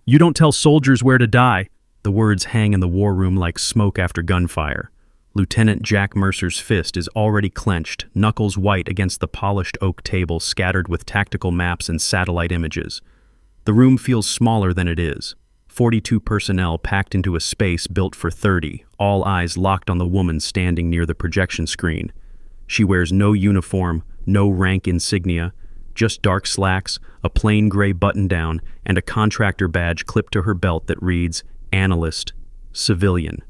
You don't tell soldiers where to die." The words hang in the war room like smoke after gunfire. Lieutenant Jack Mercer's fist is already clenched, knuckles white against the polished oak table scattered with tactical maps and satellite images. The room feels smaller than it is. 42 personnel packed into a space built for 30, all eyes locked on the woman standing near the projection screen. She wears no uniform, no rank insignia, just dark slacks, a plain gray button-down, and a contractor badge clipped to her belt that reads, Analyst, Civilian.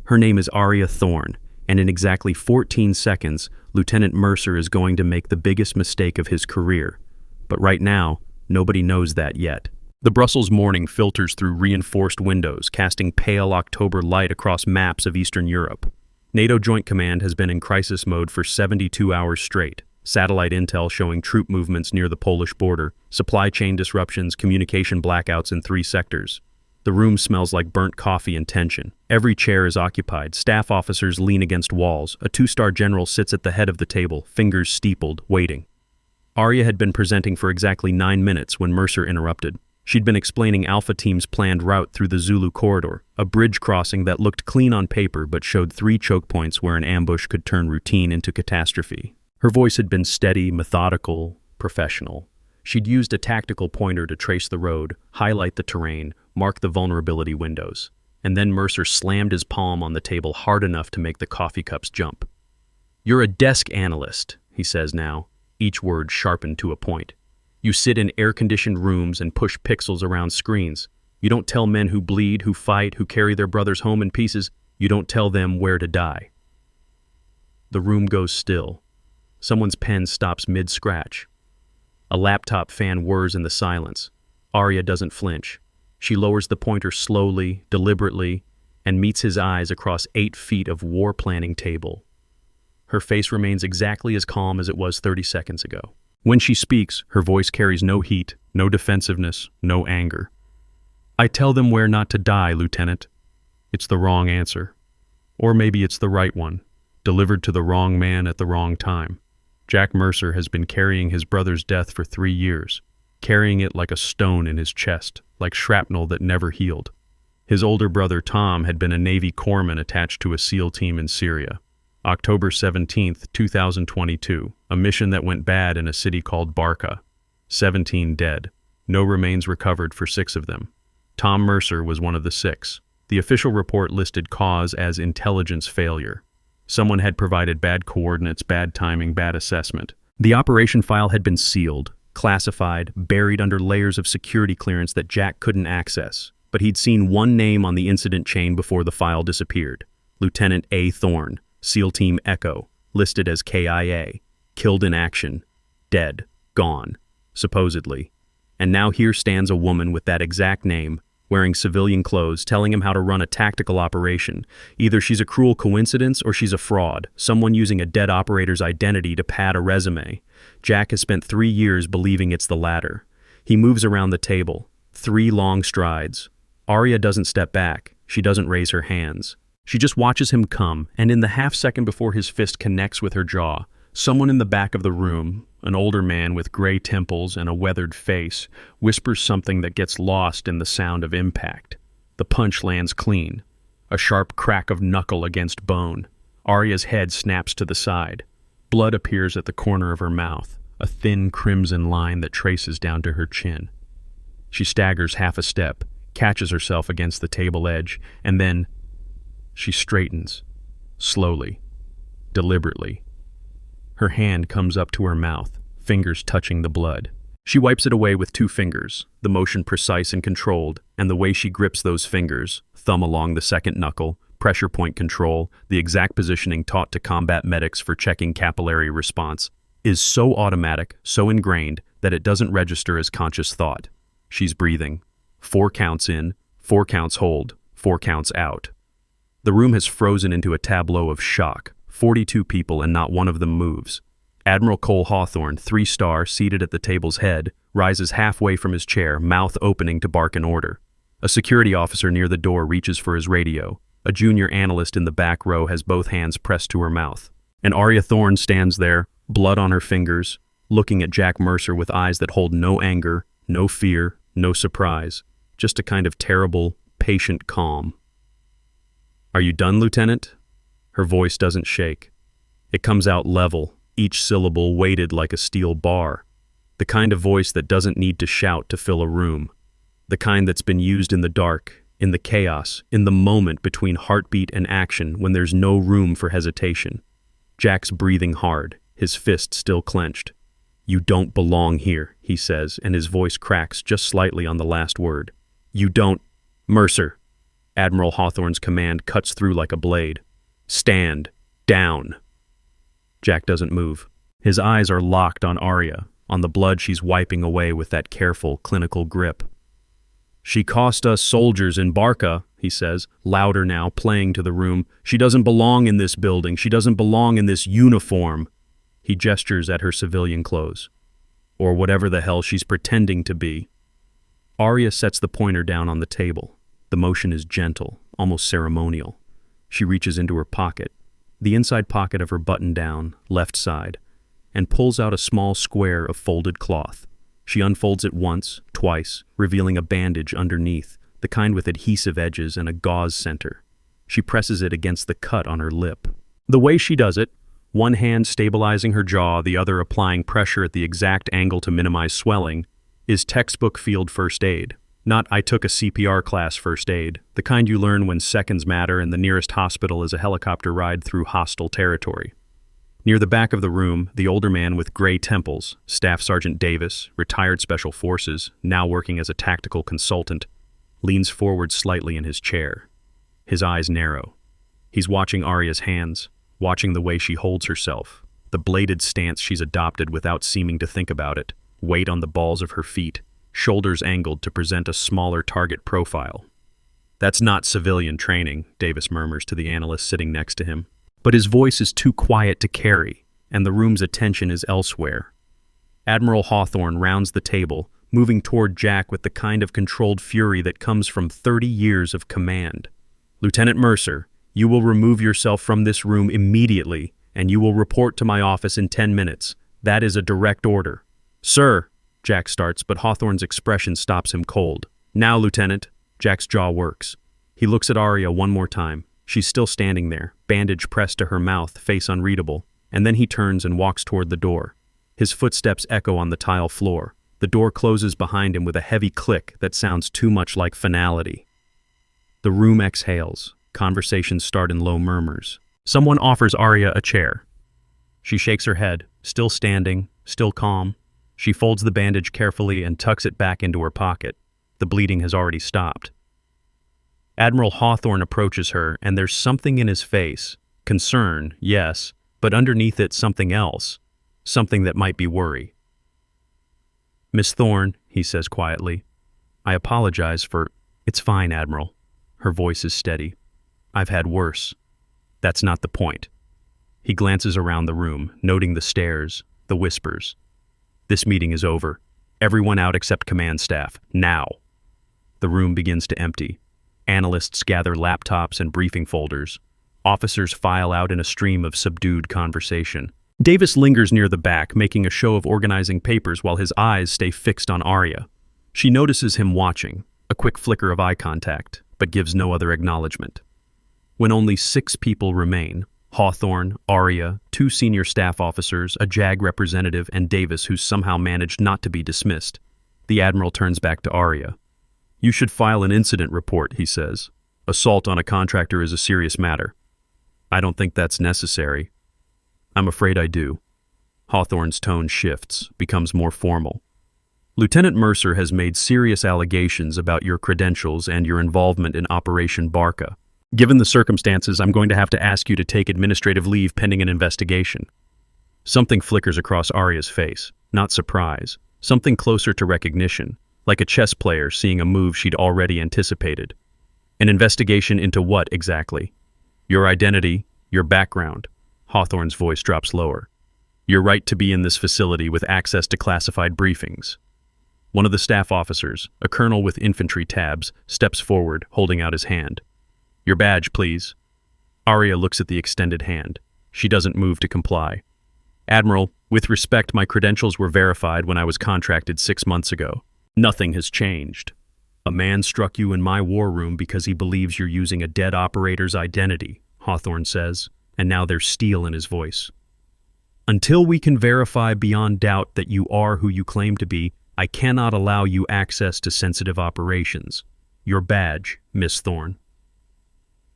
Her name is Aria Thorne, and in exactly 14 seconds, Lieutenant Mercer is going to make the biggest mistake of his career. But right now, nobody knows that yet. The Brussels morning filters through reinforced windows, casting pale October light across maps of Eastern Europe. NATO Joint Command has been in crisis mode for 72 hours straight. Satellite intel showing troop movements near the Polish border, supply chain disruptions, communication blackouts in 3 sectors. The room smells like burnt coffee and tension. Every chair is occupied. Staff officers lean against walls. A 2-star general sits at the head of the table, fingers steepled, waiting. Aria had been presenting for exactly 9 minutes when Mercer interrupted. She'd been explaining Alpha Team's planned route through the Zulu corridor, a bridge crossing that looked clean on paper but showed 3 choke points where an ambush could turn routine into catastrophe. Her voice had been steady, methodical, professional. She'd used a tactical pointer to trace the road, highlight the terrain, mark the vulnerability windows. And then Mercer slammed his palm on the table hard enough to make the coffee cups jump. "You're a desk analyst," he says now, each word sharpened to a point. "You sit in air-conditioned rooms and push pixels around screens. You don't tell men who bleed, who fight, who carry their brothers home in pieces. You don't tell them where to die." The room goes still. Someone's pen stops mid-scratch. A laptop fan whirs in the silence. Aria doesn't flinch. She lowers the pointer slowly, deliberately, and meets his eyes across 8 feet of war planning table. Her face remains exactly as calm as it was 30 seconds ago. When she speaks, her voice carries no heat, no defensiveness, no anger. "I tell them where not to die, Lieutenant. It's the wrong answer. Or maybe it's the right one, delivered to the wrong man at the wrong time. Jack Mercer has been carrying his brother's death for 3 years, carrying it like a stone in his chest, like shrapnel that never healed. His older brother Tom had been a Navy corpsman attached to a SEAL team in Syria. October 17th, 2022, a mission that went bad in a city called Barca. 17 dead. No remains recovered for 6 of them. Tom Mercer was one of the 6. The official report listed cause as intelligence failure. Someone had provided bad coordinates, bad timing, bad assessment. The operation file had been sealed, classified, buried under layers of security clearance that Jack couldn't access. But he'd seen one name on the incident chain before the file disappeared. Lieutenant A. Thorne, SEAL Team Echo, listed as KIA, killed in action, dead, gone, supposedly. And now here stands a woman with that exact name, wearing civilian clothes, telling him how to run a tactical operation. Either she's a cruel coincidence or she's a fraud, someone using a dead operator's identity to pad a resume. Jack has spent 3 years believing it's the latter. He moves around the table, 3 long strides. Aria doesn't step back. She doesn't raise her hands. She just watches him come, and in the half-second before his fist connects with her jaw, someone in the back of the room, an older man with gray temples and a weathered face, whispers something that gets lost in the sound of impact. The punch lands clean. A sharp crack of knuckle against bone. Aria's head snaps to the side. Blood appears at the corner of her mouth, a thin crimson line that traces down to her chin. She staggers half a step, catches herself against the table edge, and then she straightens, slowly, deliberately. Her hand comes up to her mouth, fingers touching the blood. She wipes it away with 2 fingers, the motion precise and controlled, and the way she grips those fingers, thumb along the second knuckle, pressure point control, the exact positioning taught to combat medics for checking capillary response, is so automatic, so ingrained, that it doesn't register as conscious thought. She's breathing. 4 counts in, 4 counts hold, 4 counts out. The room has frozen into a tableau of shock. 42 people and not one of them moves. Admiral Cole Hawthorne, 3-star, seated at the table's head, rises halfway from his chair, mouth opening to bark an order. A security officer near the door reaches for his radio. A junior analyst in the back row has both hands pressed to her mouth. And Aria Thorne stands there, blood on her fingers, looking at Jack Mercer with eyes that hold no anger, no fear, no surprise. just a kind of terrible, patient calm. "Are you done, Lieutenant?" Her voice doesn't shake. It comes out level, each syllable weighted like a steel bar. The kind of voice that doesn't need to shout to fill a room. The kind that's been used in the dark, in the chaos, in the moment between heartbeat and action when there's no room for hesitation. Jack's breathing hard, his fist still clenched. "You don't belong here," he says, and his voice cracks just slightly on the last word. "You don't—" "Mercer!" Admiral Hawthorne's command cuts through like a blade. "Stand down!" Jack doesn't move. His eyes are locked on Arya, on the blood she's wiping away with that careful, clinical grip. "She cost us soldiers in Barca," he says, louder now, playing to the room. "She doesn't belong in this building. She doesn't belong in this uniform." He gestures at her civilian clothes. Or whatever the hell she's pretending to be. Arya sets the pointer down on the table. The motion is gentle, almost ceremonial. She reaches into her pocket, the inside pocket of her button-down, left side, and pulls out a small square of folded cloth. She unfolds it once, twice, revealing a bandage underneath, the kind with adhesive edges and a gauze center. She presses it against the cut on her lip. The way she does it, one hand stabilizing her jaw, the other applying pressure at the exact angle to minimize swelling, is textbook field first aid. Not "I took a CPR class first aid," the kind you learn when seconds matter and the nearest hospital is a helicopter ride through hostile territory. Near the back of the room, the older man with gray temples, Staff Sergeant Davis, retired Special Forces, now working as a tactical consultant, leans forward slightly in his chair. His eyes narrow. He's watching Arya's hands, watching the way she holds herself, the bladed stance she's adopted without seeming to think about it, weight on the balls of her feet, shoulders angled to present a smaller target profile. "That's not civilian training," Davis murmurs to the analyst sitting next to him. But his voice is too quiet to carry, and the room's attention is elsewhere. Admiral Hawthorne rounds the table, moving toward Jack with the kind of controlled fury that comes from 30 years of command. "Lieutenant Mercer, you will remove yourself from this room immediately, and you will report to my office in 10 minutes. That is a direct order." "Sir," Jack starts, but Hawthorne's expression stops him cold. "Now, Lieutenant." Jack's jaw works. He looks at Arya one more time. She's still standing there, bandage pressed to her mouth, face unreadable, and then he turns and walks toward the door. His footsteps echo on the tile floor. The door closes behind him with a heavy click that sounds too much like finality. The room exhales. Conversations start in low murmurs. Someone offers Arya a chair. She shakes her head, still standing, still calm. She folds the bandage carefully and tucks it back into her pocket. The bleeding has already stopped. Admiral Hawthorne approaches her, and there's something in his face. Concern, yes, but underneath it something else. Something that might be worry. "Miss Thorne," he says quietly, "I apologize for—" "It's fine, Admiral." Her voice is steady. "I've had worse. That's not the point." He glances around the room, noting the stares, the whispers. "This meeting is over. Everyone out except command staff. Now." The room begins to empty. Analysts gather laptops and briefing folders. Officers file out in a stream of subdued conversation. Davis lingers near the back, making a show of organizing papers while his eyes stay fixed on Arya. She notices him watching, a quick flicker of eye contact, but gives no other acknowledgement. When only 6 people remain, Hawthorne, Arya, 2 senior staff officers, a JAG representative, and Davis, who's somehow managed not to be dismissed, the Admiral turns back to Arya. "You should file an incident report," he says. "Assault on a contractor is a serious matter." "I don't think that's necessary." "I'm afraid I do." Hawthorne's tone shifts, becomes more formal. "Lieutenant Mercer has made serious allegations about your credentials and your involvement in Operation Barca. Given the circumstances, I'm going to have to ask you to take administrative leave pending an investigation." Something flickers across Arya's face, not surprise, something closer to recognition, like a chess player seeing a move she'd already anticipated. "An investigation into what exactly?" "Your identity, your background." Hawthorne's voice drops lower. "Your right to be in this facility with access to classified briefings." One of the staff officers, a colonel with infantry tabs, steps forward, holding out his hand. "Your badge, please." Arya looks at the extended hand. She doesn't move to comply. "Admiral, with respect, my credentials were verified when I was contracted 6 months ago. Nothing has changed." A man struck you in my war room because he believes you're using a dead operator's identity, Hawthorne says, and now there's steel in his voice. Until we can verify beyond doubt that you are who you claim to be, I cannot allow you access to sensitive operations. Your badge, Miss Thorne.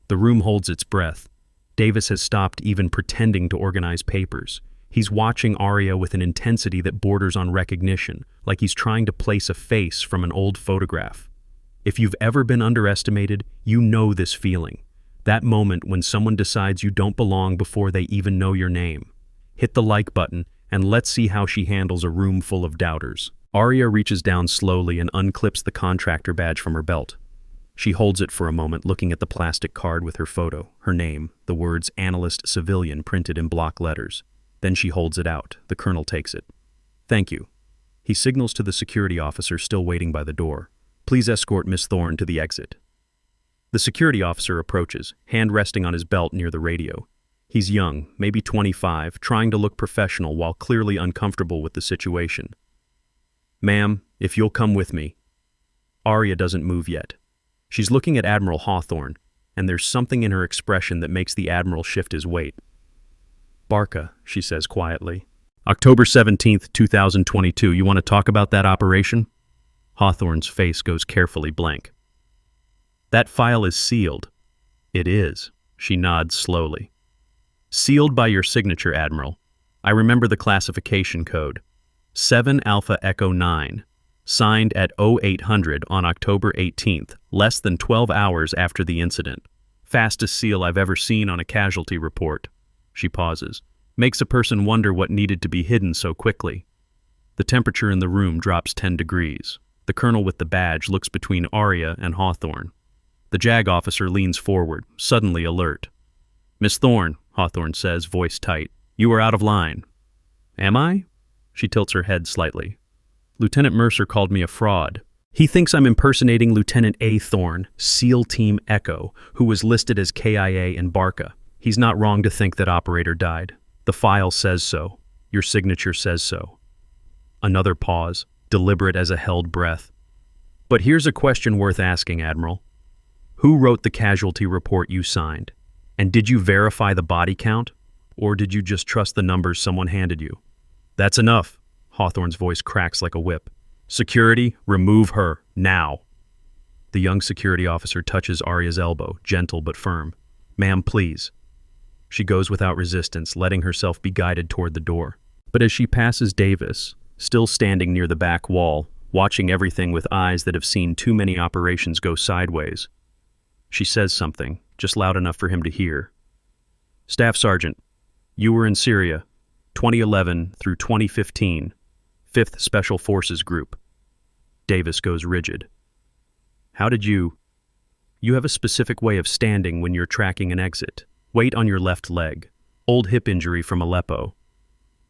The room holds its breath. Davis has stopped even pretending to organize papers. He's watching Arya with an intensity that borders on recognition, like he's trying to place a face from an old photograph. If you've ever been underestimated, you know this feeling. That moment when someone decides you don't belong before they even know your name. Hit the like button, and let's see how she handles a room full of doubters. Arya reaches down slowly and unclips the contractor badge from her belt. She holds it for a moment, looking at the plastic card with her photo, her name, the words Analyst Civilian printed in block letters. Then she holds it out. The colonel takes it. Thank you. He signals to the security officer still waiting by the door. Please escort Miss Thorne to the exit. The security officer approaches, hand resting on his belt near the radio. He's young, maybe 25, trying to look professional while clearly uncomfortable with the situation. Ma'am, if you'll come with me. Arya doesn't move yet. She's looking at Admiral Hawthorne, and there's something in her expression that makes the Admiral shift his weight. Barca, she says quietly. October 17th, 2022, you want to talk about that operation? Hawthorne's face goes carefully blank. That file is sealed. It is, she nods slowly. Sealed by your signature, Admiral. I remember the classification code. 7 Alpha Echo 9, signed at 0800 on October 18th, less than 12 hours after the incident. Fastest seal I've ever seen on a casualty report. She pauses. Makes a person wonder what needed to be hidden so quickly. The temperature in the room drops 10 degrees. The colonel with the badge looks between Arya and Hawthorne. The JAG officer leans forward, suddenly alert. Miss Thorne, Hawthorne says, voice tight, you are out of line. Am I? She tilts her head slightly. Lieutenant Mercer called me a fraud. He thinks I'm impersonating Lieutenant A. Thorne, SEAL Team Echo, who was listed as KIA in Barca. He's not wrong to think that operator died. The file says so. Your signature says so. Another pause, deliberate as a held breath. But here's a question worth asking, Admiral. Who wrote the casualty report you signed? And did you verify the body count? Or did you just trust the numbers someone handed you? That's enough. Hawthorne's voice cracks like a whip. Security, remove her, now. The young security officer touches Arya's elbow, gentle but firm. Ma'am, please. She goes without resistance, letting herself be guided toward the door. But as she passes Davis, still standing near the back wall, watching everything with eyes that have seen too many operations go sideways, she says something, just loud enough for him to hear. Staff Sergeant, you were in Syria, 2011 through 2015, 5th Special Forces Group. Davis goes rigid. How did you have a specific way of standing when you're tracking an exit. Weight on your left leg. Old hip injury from Aleppo.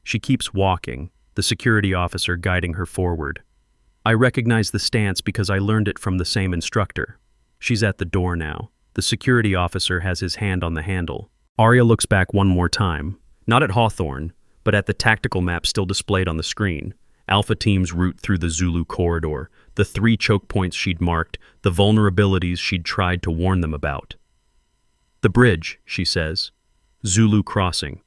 She keeps walking, the security officer guiding her forward. I recognize the stance because I learned it from the same instructor. She's at the door now. The security officer has his hand on the handle. Arya looks back one more time, not at Hawthorne, but at the tactical map still displayed on the screen. Alpha team's route through the Zulu corridor, the 3 choke points she'd marked, the vulnerabilities she'd tried to warn them about. The bridge, she says. Zulu crossing.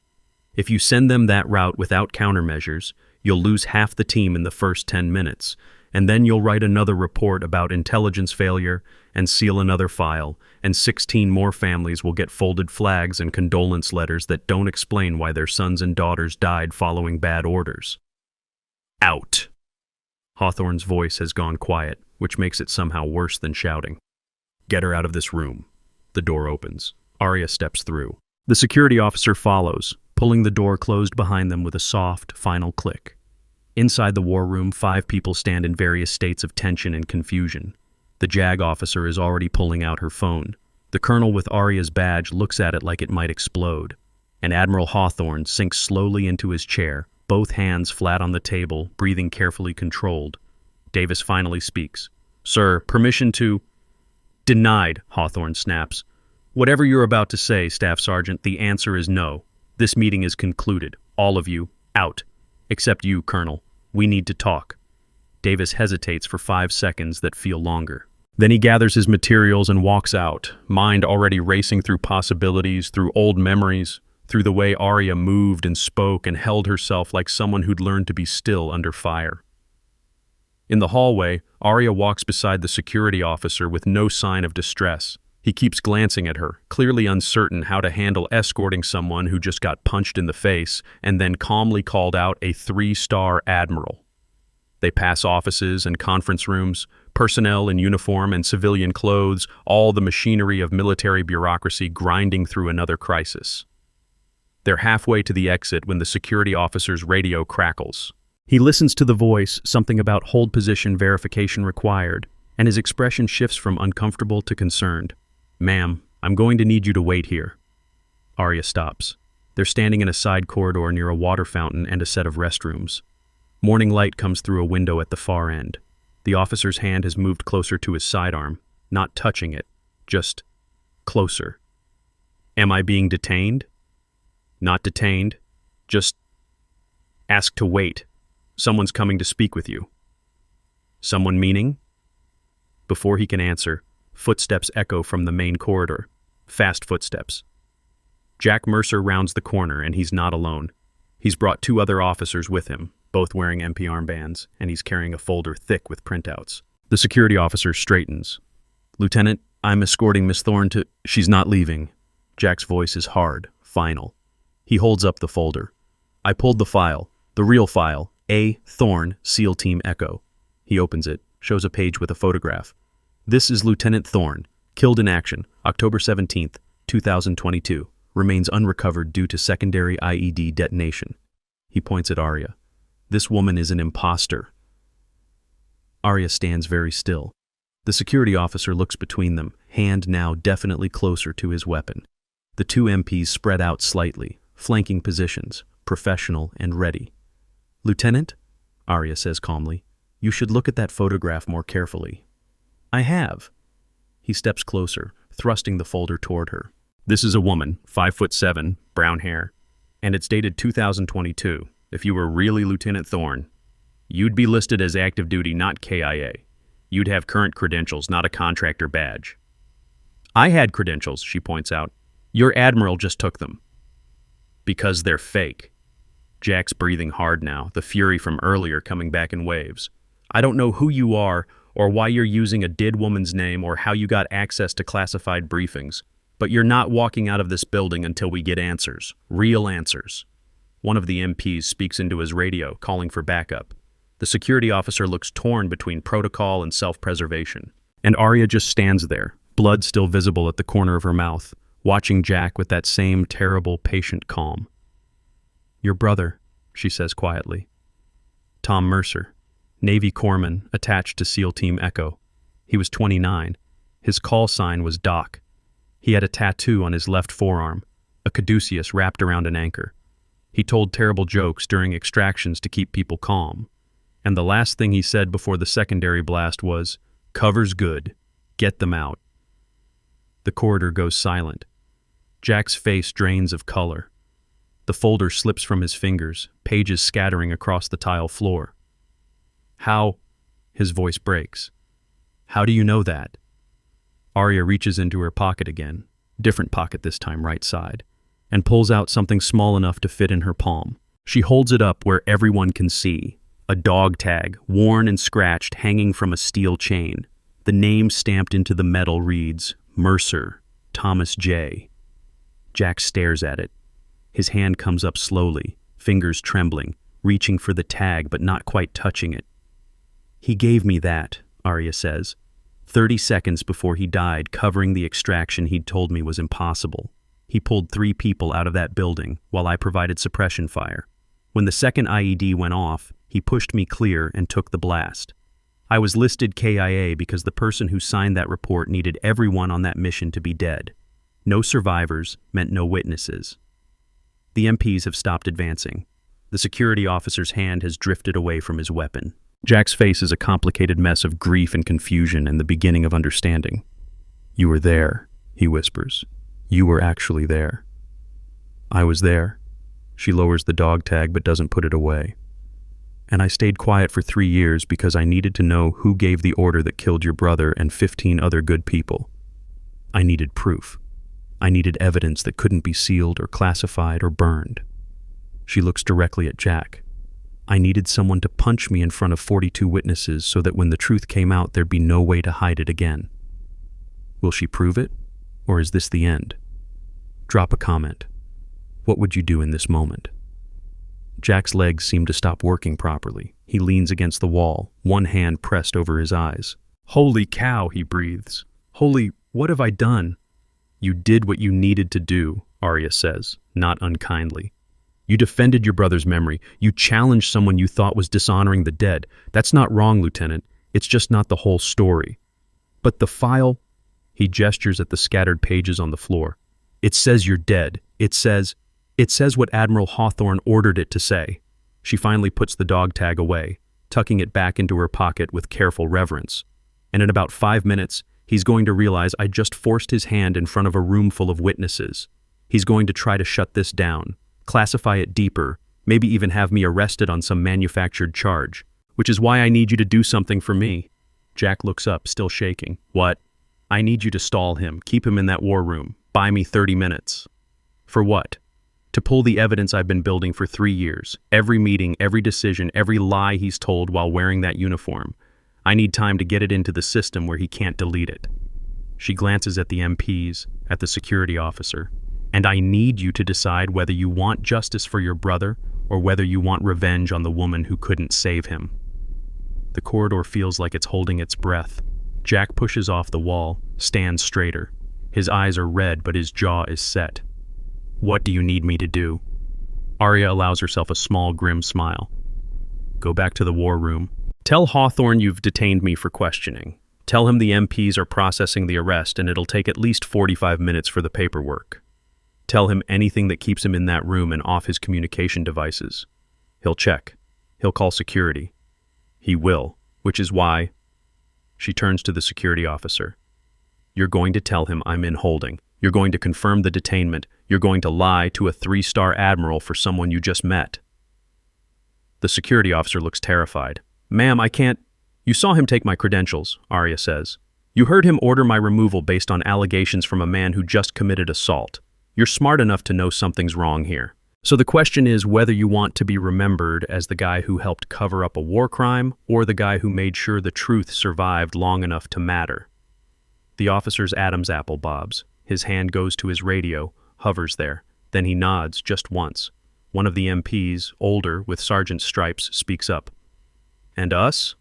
If you send them that route without countermeasures, you'll lose half the team in the first 10 minutes, and then you'll write another report about intelligence failure and seal another file, and 16 more families will get folded flags and condolence letters that don't explain why their sons and daughters died following bad orders. Out. Hawthorne's voice has gone quiet, which makes it somehow worse than shouting. Get her out of this room. The door opens. Arya steps through. The security officer follows, pulling the door closed behind them with a soft, final click. Inside the war room, 5 people stand in various states of tension and confusion. The JAG officer is already pulling out her phone. The colonel with Arya's badge looks at it like it might explode. And Admiral Hawthorne sinks slowly into his chair, both hands flat on the table, breathing carefully controlled. Davis finally speaks. Sir, permission to... Denied, Hawthorne snaps. Whatever you're about to say, Staff Sergeant, the answer is no. This meeting is concluded. All of you, out. Except you, Colonel. We need to talk. Davis hesitates for 5 seconds that feel longer. Then he gathers his materials and walks out, mind already racing through possibilities, through old memories, through the way Arya moved and spoke and held herself like someone who'd learned to be still under fire. In the hallway, Arya walks beside the security officer with no sign of distress. He keeps glancing at her, clearly uncertain how to handle escorting someone who just got punched in the face and then calmly called out a 3-star admiral. They pass offices and conference rooms, personnel in uniform and civilian clothes, all the machinery of military bureaucracy grinding through another crisis. They're halfway to the exit when the security officer's radio crackles. He listens to the voice, something about hold position verification required, and his expression shifts from uncomfortable to concerned. "Ma'am, I'm going to need you to wait here." Arya stops. They're standing in a side corridor near a water fountain and a set of restrooms. Morning light comes through a window at the far end. The officer's hand has moved closer to his sidearm, not touching it, just closer. "Am I being detained?" "Not detained. Just ask to wait. Someone's coming to speak with you." "Someone meaning?" Before he can answer, footsteps echo from the main corridor. Fast footsteps. Jack Mercer rounds the corner, and he's not alone. He's brought 2 other officers with him, both wearing MP armbands, and he's carrying a folder thick with printouts. The security officer straightens. "Lieutenant, I'm escorting Miss Thorne to—" "She's not leaving." Jack's voice is hard, final. He holds up the folder. "I pulled the file, the real file, A. Thorne, SEAL Team Echo." He opens it, shows a page with a photograph. "This is Lieutenant Thorne, killed in action, October 17th, 2022. Remains unrecovered due to secondary IED detonation." He points at Arya. "This woman is an imposter." Arya stands very still. The security officer looks between them, hand now definitely closer to his weapon. The 2 MPs spread out slightly, flanking positions, professional and ready. "Lieutenant," Arya says calmly, "you should look at that photograph more carefully." "I have." He steps closer, thrusting the folder toward her. "This is a woman, 5'7", brown hair, and it's dated 2022. If you were really Lieutenant Thorne, you'd be listed as active duty, not KIA. You'd have current credentials, not a contractor badge." "I had credentials," she points out. "Your admiral just took them." "Because they're fake." Jack's breathing hard now, the fury from earlier coming back in waves. "I don't know who you are, or why you're using a dead woman's name, or how you got access to classified briefings, but you're not walking out of this building until we get answers. Real answers." One of the MPs speaks into his radio, calling for backup. The security officer looks torn between protocol and self-preservation. And Arya just stands there, blood still visible at the corner of her mouth, watching Jack with that same terrible, patient calm. "Your brother," she says quietly. "Tom Mercer, Navy corpsman attached to SEAL Team Echo. He was 29. His call sign was Doc. He had a tattoo on his left forearm, a caduceus wrapped around an anchor. He told terrible jokes during extractions to keep people calm. And the last thing he said before the secondary blast was, 'Cover's good. Get them out.'" The corridor goes silent. Jack's face drains of color. The folder slips from his fingers, pages scattering across the tile floor. "How?" His voice breaks. "How do you know that?" Arya reaches into her pocket again, different pocket this time, right side, and pulls out something small enough to fit in her palm. She holds it up where everyone can see. A dog tag, worn and scratched, hanging from a steel chain. The name stamped into the metal reads, Mercer, Thomas J. Jack stares at it. His hand comes up slowly, fingers trembling, reaching for the tag but not quite touching it. "He gave me that," Arya says. 30 seconds before he died, covering the extraction he'd told me was impossible. He pulled 3 people out of that building while I provided suppression fire. When the second IED went off, he pushed me clear and took the blast. I was listed KIA because the person who signed that report needed everyone on that mission to be dead. No survivors meant no witnesses. The MPs have stopped advancing. The security officer's hand has drifted away from his weapon. Jack's face is a complicated mess of grief and confusion and the beginning of understanding. "You were there," he whispers. "You were actually there." "I was there." She lowers the dog tag but doesn't put it away. And I stayed quiet for 3 years because I needed to know who gave the order that killed your brother and 15 other good people. I needed proof. I needed evidence that couldn't be sealed or classified or burned. She looks directly at Jack. I needed someone to punch me in front of 42 witnesses so that when the truth came out, there'd be no way to hide it again. Will she prove it, or is this the end? Drop a comment. What would you do in this moment? Jack's legs seem to stop working properly. He leans against the wall, one hand pressed over his eyes. Holy cow, he breathes. Holy, what have I done? You did what you needed to do, Arya says, not unkindly. You defended your brother's memory. You challenged someone you thought was dishonoring the dead. That's not wrong, Lieutenant. It's just not the whole story. But the file, he gestures at the scattered pages on the floor. It says you're dead. It says what Admiral Hawthorne ordered it to say. She finally puts the dog tag away, tucking it back into her pocket with careful reverence. And in about 5 minutes, he's going to realize I just forced his hand in front of a room full of witnesses. He's going to try to shut this down, classify it deeper, maybe even have me arrested on some manufactured charge, which is why I need you to do something for me. Jack looks up, still shaking. What? I need you to stall him, keep him in that war room, buy me 30 minutes. For what? To pull the evidence I've been building for 3 years. Every meeting, every decision, every lie he's told while wearing that uniform. I need time to get it into the system where he can't delete it. She glances at the MPs, at the security officer. And I need you to decide whether you want justice for your brother or whether you want revenge on the woman who couldn't save him. The corridor feels like it's holding its breath. Jack pushes off the wall, stands straighter. His eyes are red, but his jaw is set. What do you need me to do? Arya allows herself a small, grim smile. Go back to the war room. Tell Hawthorne you've detained me for questioning. Tell him the MPs are processing the arrest and it'll take at least 45 minutes for the paperwork. Tell him anything that keeps him in that room and off his communication devices. He'll check. He'll call security. He will, which is why... She turns to the security officer. You're going to tell him I'm in holding. You're going to confirm the detainment. You're going to lie to a 3-star admiral for someone you just met. The security officer looks terrified. Ma'am, I can't... You saw him take my credentials, Arya says. You heard him order my removal based on allegations from a man who just committed assault. You're smart enough to know something's wrong here. So the question is whether you want to be remembered as the guy who helped cover up a war crime or the guy who made sure the truth survived long enough to matter. The officer's Adam's apple bobs. His hand goes to his radio, hovers there. Then he nods just once. One of the MPs, older, with sergeant stripes, speaks up. And us?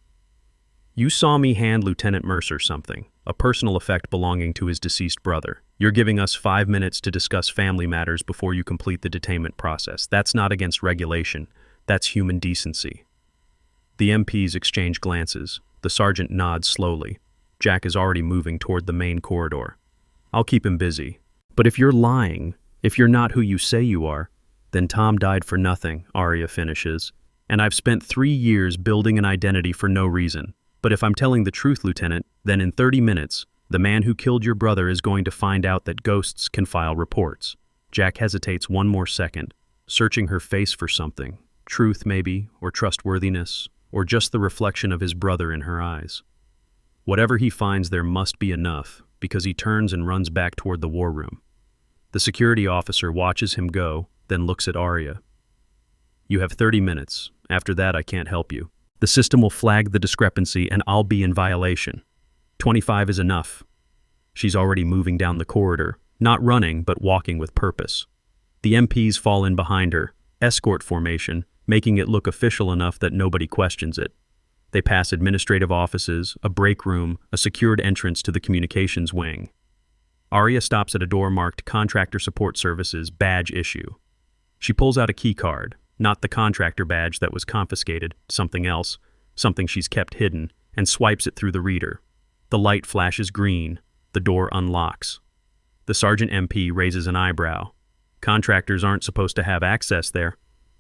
You saw me hand Lieutenant Mercer something, a personal effect belonging to his deceased brother. You're giving us 5 minutes to discuss family matters before you complete the detainment process. That's not against regulation. That's human decency. The MPs exchange glances. The sergeant nods slowly. Jack is already moving toward the main corridor. I'll keep him busy. But if you're lying, if you're not who you say you are, then Tom died for nothing, Arya finishes. And I've spent 3 years building an identity for no reason. But if I'm telling the truth, Lieutenant, then in 30 minutes, the man who killed your brother is going to find out that ghosts can file reports. Jack hesitates one more second, searching her face for something. Truth, maybe, or trustworthiness, or just the reflection of his brother in her eyes. Whatever he finds, there must be enough, because he turns and runs back toward the war room. The security officer watches him go, then looks at Arya. You have 30 minutes. After that, I can't help you. The system will flag the discrepancy and I'll be in violation. 25 is enough. She's already moving down the corridor, not running, but walking with purpose. The MPs fall in behind her, escort formation, making it look official enough that nobody questions it. They pass administrative offices, a break room, a secured entrance to the communications wing. Arya stops at a door marked Contractor Support Services Badge Issue. She pulls out a key card, not the contractor badge that was confiscated, something else, something she's kept hidden, and swipes it through the reader. The light flashes green. The door unlocks. The Sergeant MP raises an eyebrow. Contractors aren't supposed to have access there.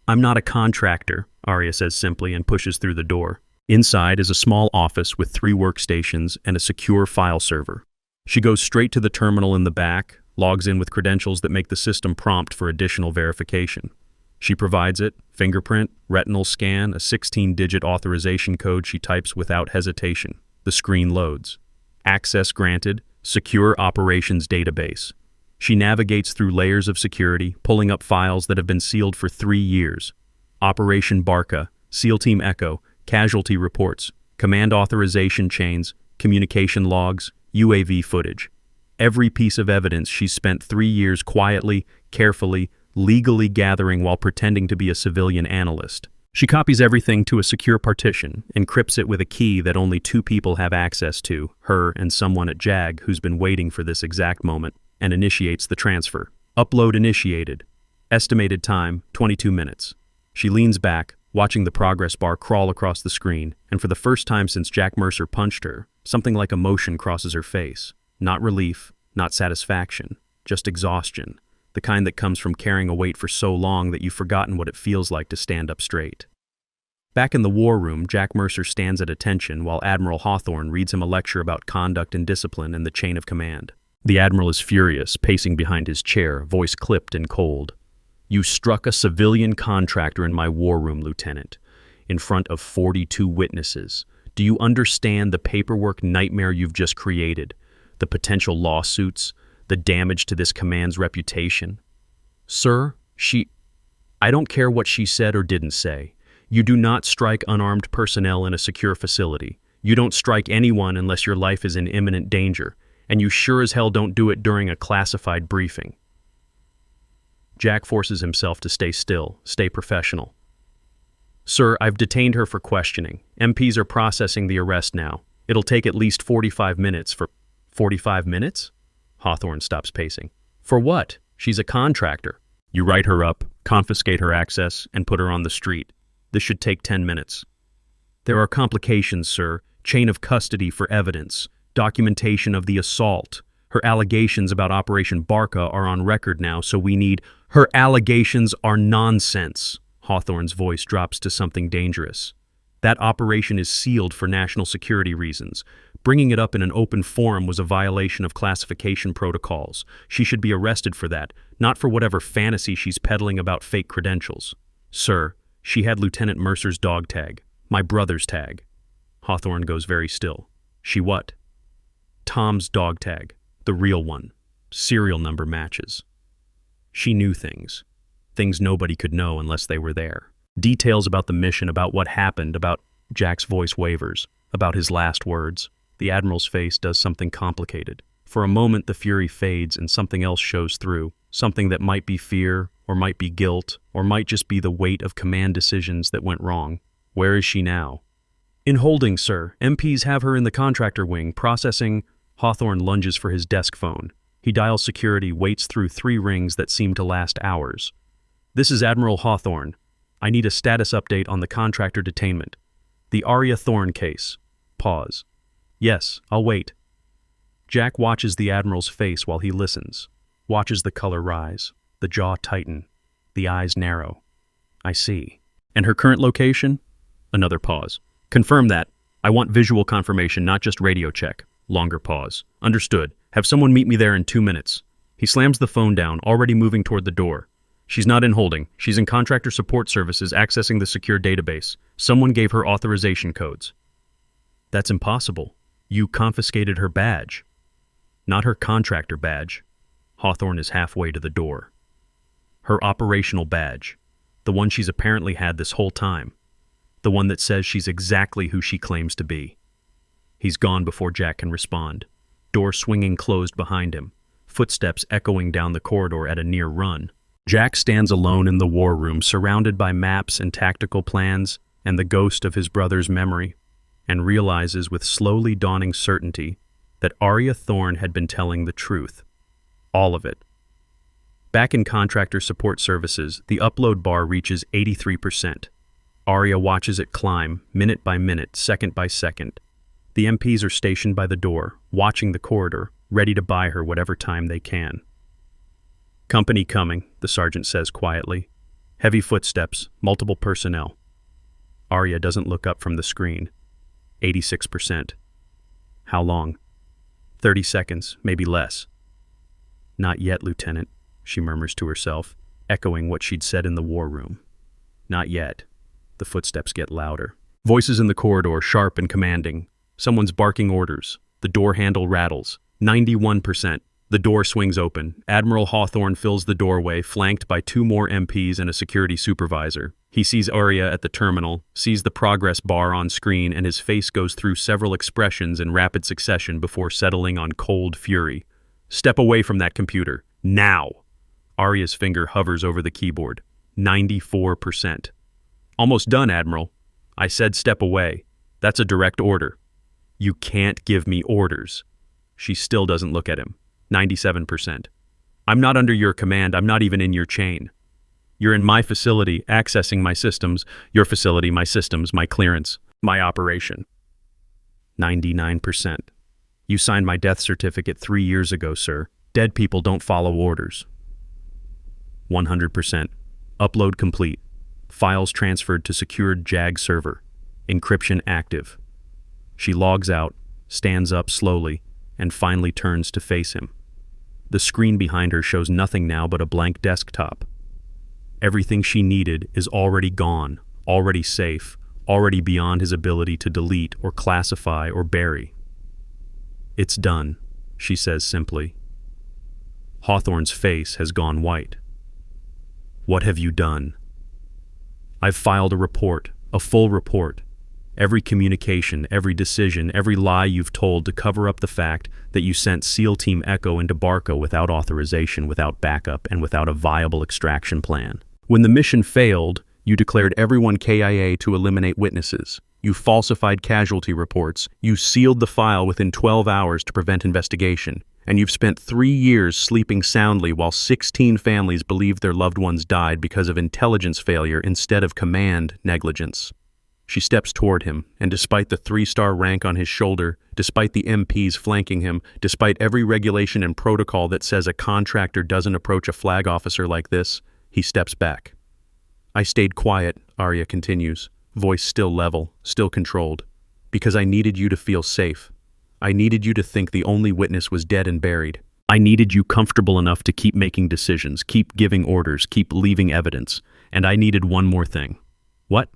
I'm not a contractor, Arya says simply and pushes through the door. Inside is a small office with 3 workstations and a secure file server. She goes straight to the terminal in the back, logs in with credentials that make the system prompt for additional verification. She provides it, fingerprint, retinal scan, a 16-digit authorization code she types without hesitation. The screen loads. Access granted, secure operations database. She navigates through layers of security, pulling up files that have been sealed for 3 years. Operation Barca, SEAL Team Echo, casualty reports, command authorization chains, communication logs, UAV footage. Every piece of evidence she's spent 3 years quietly, carefully, legally gathering while pretending to be a civilian analyst. She copies everything to a secure partition, encrypts it with a key that only 2 people have access to, her and someone at JAG who's been waiting for this exact moment, and initiates the transfer. Upload initiated. Estimated time, 22 minutes. She leans back, watching the progress bar crawl across the screen, and for the first time since Jack Mercer punched her, something like emotion crosses her face. Not relief, not satisfaction, just exhaustion. The kind that comes from carrying a weight for so long that you've forgotten what it feels like to stand up straight. Back in the war room, Jack Mercer stands at attention while Admiral Hawthorne reads him a lecture about conduct and discipline and the chain of command. The Admiral is furious, pacing behind his chair, voice clipped and cold. "You struck a civilian contractor in my war room, Lieutenant, in front of 42 witnesses. Do you understand the paperwork nightmare you've just created? The potential lawsuits? The damage to this command's reputation?" "Sir, I don't care what she said or didn't say. You do not strike unarmed personnel in a secure facility. You don't strike anyone unless your life is in imminent danger, and you sure as hell don't do it during a classified briefing." Jack forces himself to stay still, stay professional. "Sir, I've detained her for questioning. MPs are processing the arrest now. It'll take at least 45 minutes for..." 45 minutes? Hawthorne stops pacing. "For what? She's a contractor." "You write her up, confiscate her access, and put her on the street. This should take 10 minutes. "There are complications, sir. Chain of custody for evidence. Documentation of the assault. Her allegations about Operation Barca are on record now, so we need..." "Her allegations are nonsense." Hawthorne's voice drops to something dangerous. "That operation is sealed for national security reasons. Bringing it up in an open forum was a violation of classification protocols. She should be arrested for that, not for whatever fantasy she's peddling about fake credentials. Sir, she had Lieutenant Mercer's dog tag, my brother's tag." Hawthorne goes very still. "She what?" "Tom's dog tag, the real one. Serial number matches." She knew things nobody could know unless they were there. Details about the mission, about what happened, about... Jack's voice wavers, about his last words. The Admiral's face does something complicated. For a moment the fury fades and something else shows through, something that might be fear, or might be guilt, or might just be the weight of command decisions that went wrong. Where is she now? "In holding, sir. MPs have her in the contractor wing, processing..." Hawthorne lunges for his desk phone. He dials security, waits through 3 rings that seem to last hours. "This is Admiral Hawthorne. I need a status update on the contractor detainment. The Arya Thorne case." Pause. "Yes, I'll wait." Jack watches the Admiral's face while he listens, watches the color rise, the jaw tighten, the eyes narrow. "I see. And her current location?" Another pause. "Confirm that. I want visual confirmation, not just radio check." Longer pause. "Understood. Have someone meet me there in 2 minutes." He slams the phone down, already moving toward the door. "She's not in holding. She's in contractor support services accessing the secure database. Someone gave her authorization codes." "That's impossible. You confiscated her badge." "Not her contractor badge." Hawthorne is halfway to the door. "Her operational badge. The one she's apparently had this whole time. The one that says she's exactly who she claims to be." He's gone before Jack can respond. Door swinging closed behind him. Footsteps echoing down the corridor at a near run. Jack stands alone in the war room, surrounded by maps and tactical plans and the ghost of his brother's memory, and realizes with slowly dawning certainty that Arya Thorne had been telling the truth. All of it. Back in contractor support services, the upload bar reaches 83%. Arya watches it climb, minute by minute, second by second. The MPs are stationed by the door, watching the corridor, ready to buy her whatever time they can. "Company coming," the sergeant says quietly. Heavy footsteps, multiple personnel. Arya doesn't look up from the screen. 86%. "How long?" 30 seconds, maybe less. "Not yet, Lieutenant," she murmurs to herself. echoing what she'd said in the war room. Not yet. The footsteps get louder. Voices in the corridor, sharp and commanding. Someone's barking orders. The door handle rattles. 91%. The door swings open. Admiral Hawthorne fills the doorway, flanked by 2 more MPs and a security supervisor. He sees Arya at the terminal, sees the progress bar on screen, and his face goes through several expressions in rapid succession before settling on cold fury. Step away from that computer. Now! Arya's finger hovers over the keyboard. 94%. Almost done, Admiral. I said step away. That's a direct order. You can't give me orders. She still doesn't look at him. 97%. I'm not under your command. I'm not even in your chain. You're in my facility, accessing my systems. Your facility, my systems, my clearance, my operation. 99%. You signed my death certificate 3 years ago, sir. Dead people don't follow orders. 100%. Upload complete. Files transferred to secured JAG server. Encryption active. She logs out, stands up slowly, and finally turns to face him. The screen behind her shows nothing now but a blank desktop. Everything she needed is already gone, already safe, already beyond his ability to delete or classify or bury. It's done, she says simply. Hawthorne's face has gone white. What have you done? I've filed a report, a full report. Every communication, every decision, every lie you've told to cover up the fact that you sent SEAL Team Echo into Barco without authorization, without backup, and without a viable extraction plan. When the mission failed, you declared everyone KIA to eliminate witnesses. You falsified casualty reports. You sealed the file within 12 hours to prevent investigation. And you've spent 3 years sleeping soundly while 16 families believed their loved ones died because of intelligence failure instead of command negligence. She steps toward him, and despite the 3-star rank on his shoulder, despite the MPs flanking him, despite every regulation and protocol that says a contractor doesn't approach a flag officer like this, he steps back. I stayed quiet, Arya continues, voice still level, still controlled, because I needed you to feel safe. I needed you to think the only witness was dead and buried. I needed you comfortable enough to keep making decisions, keep giving orders, keep leaving evidence. And I needed one more thing. What?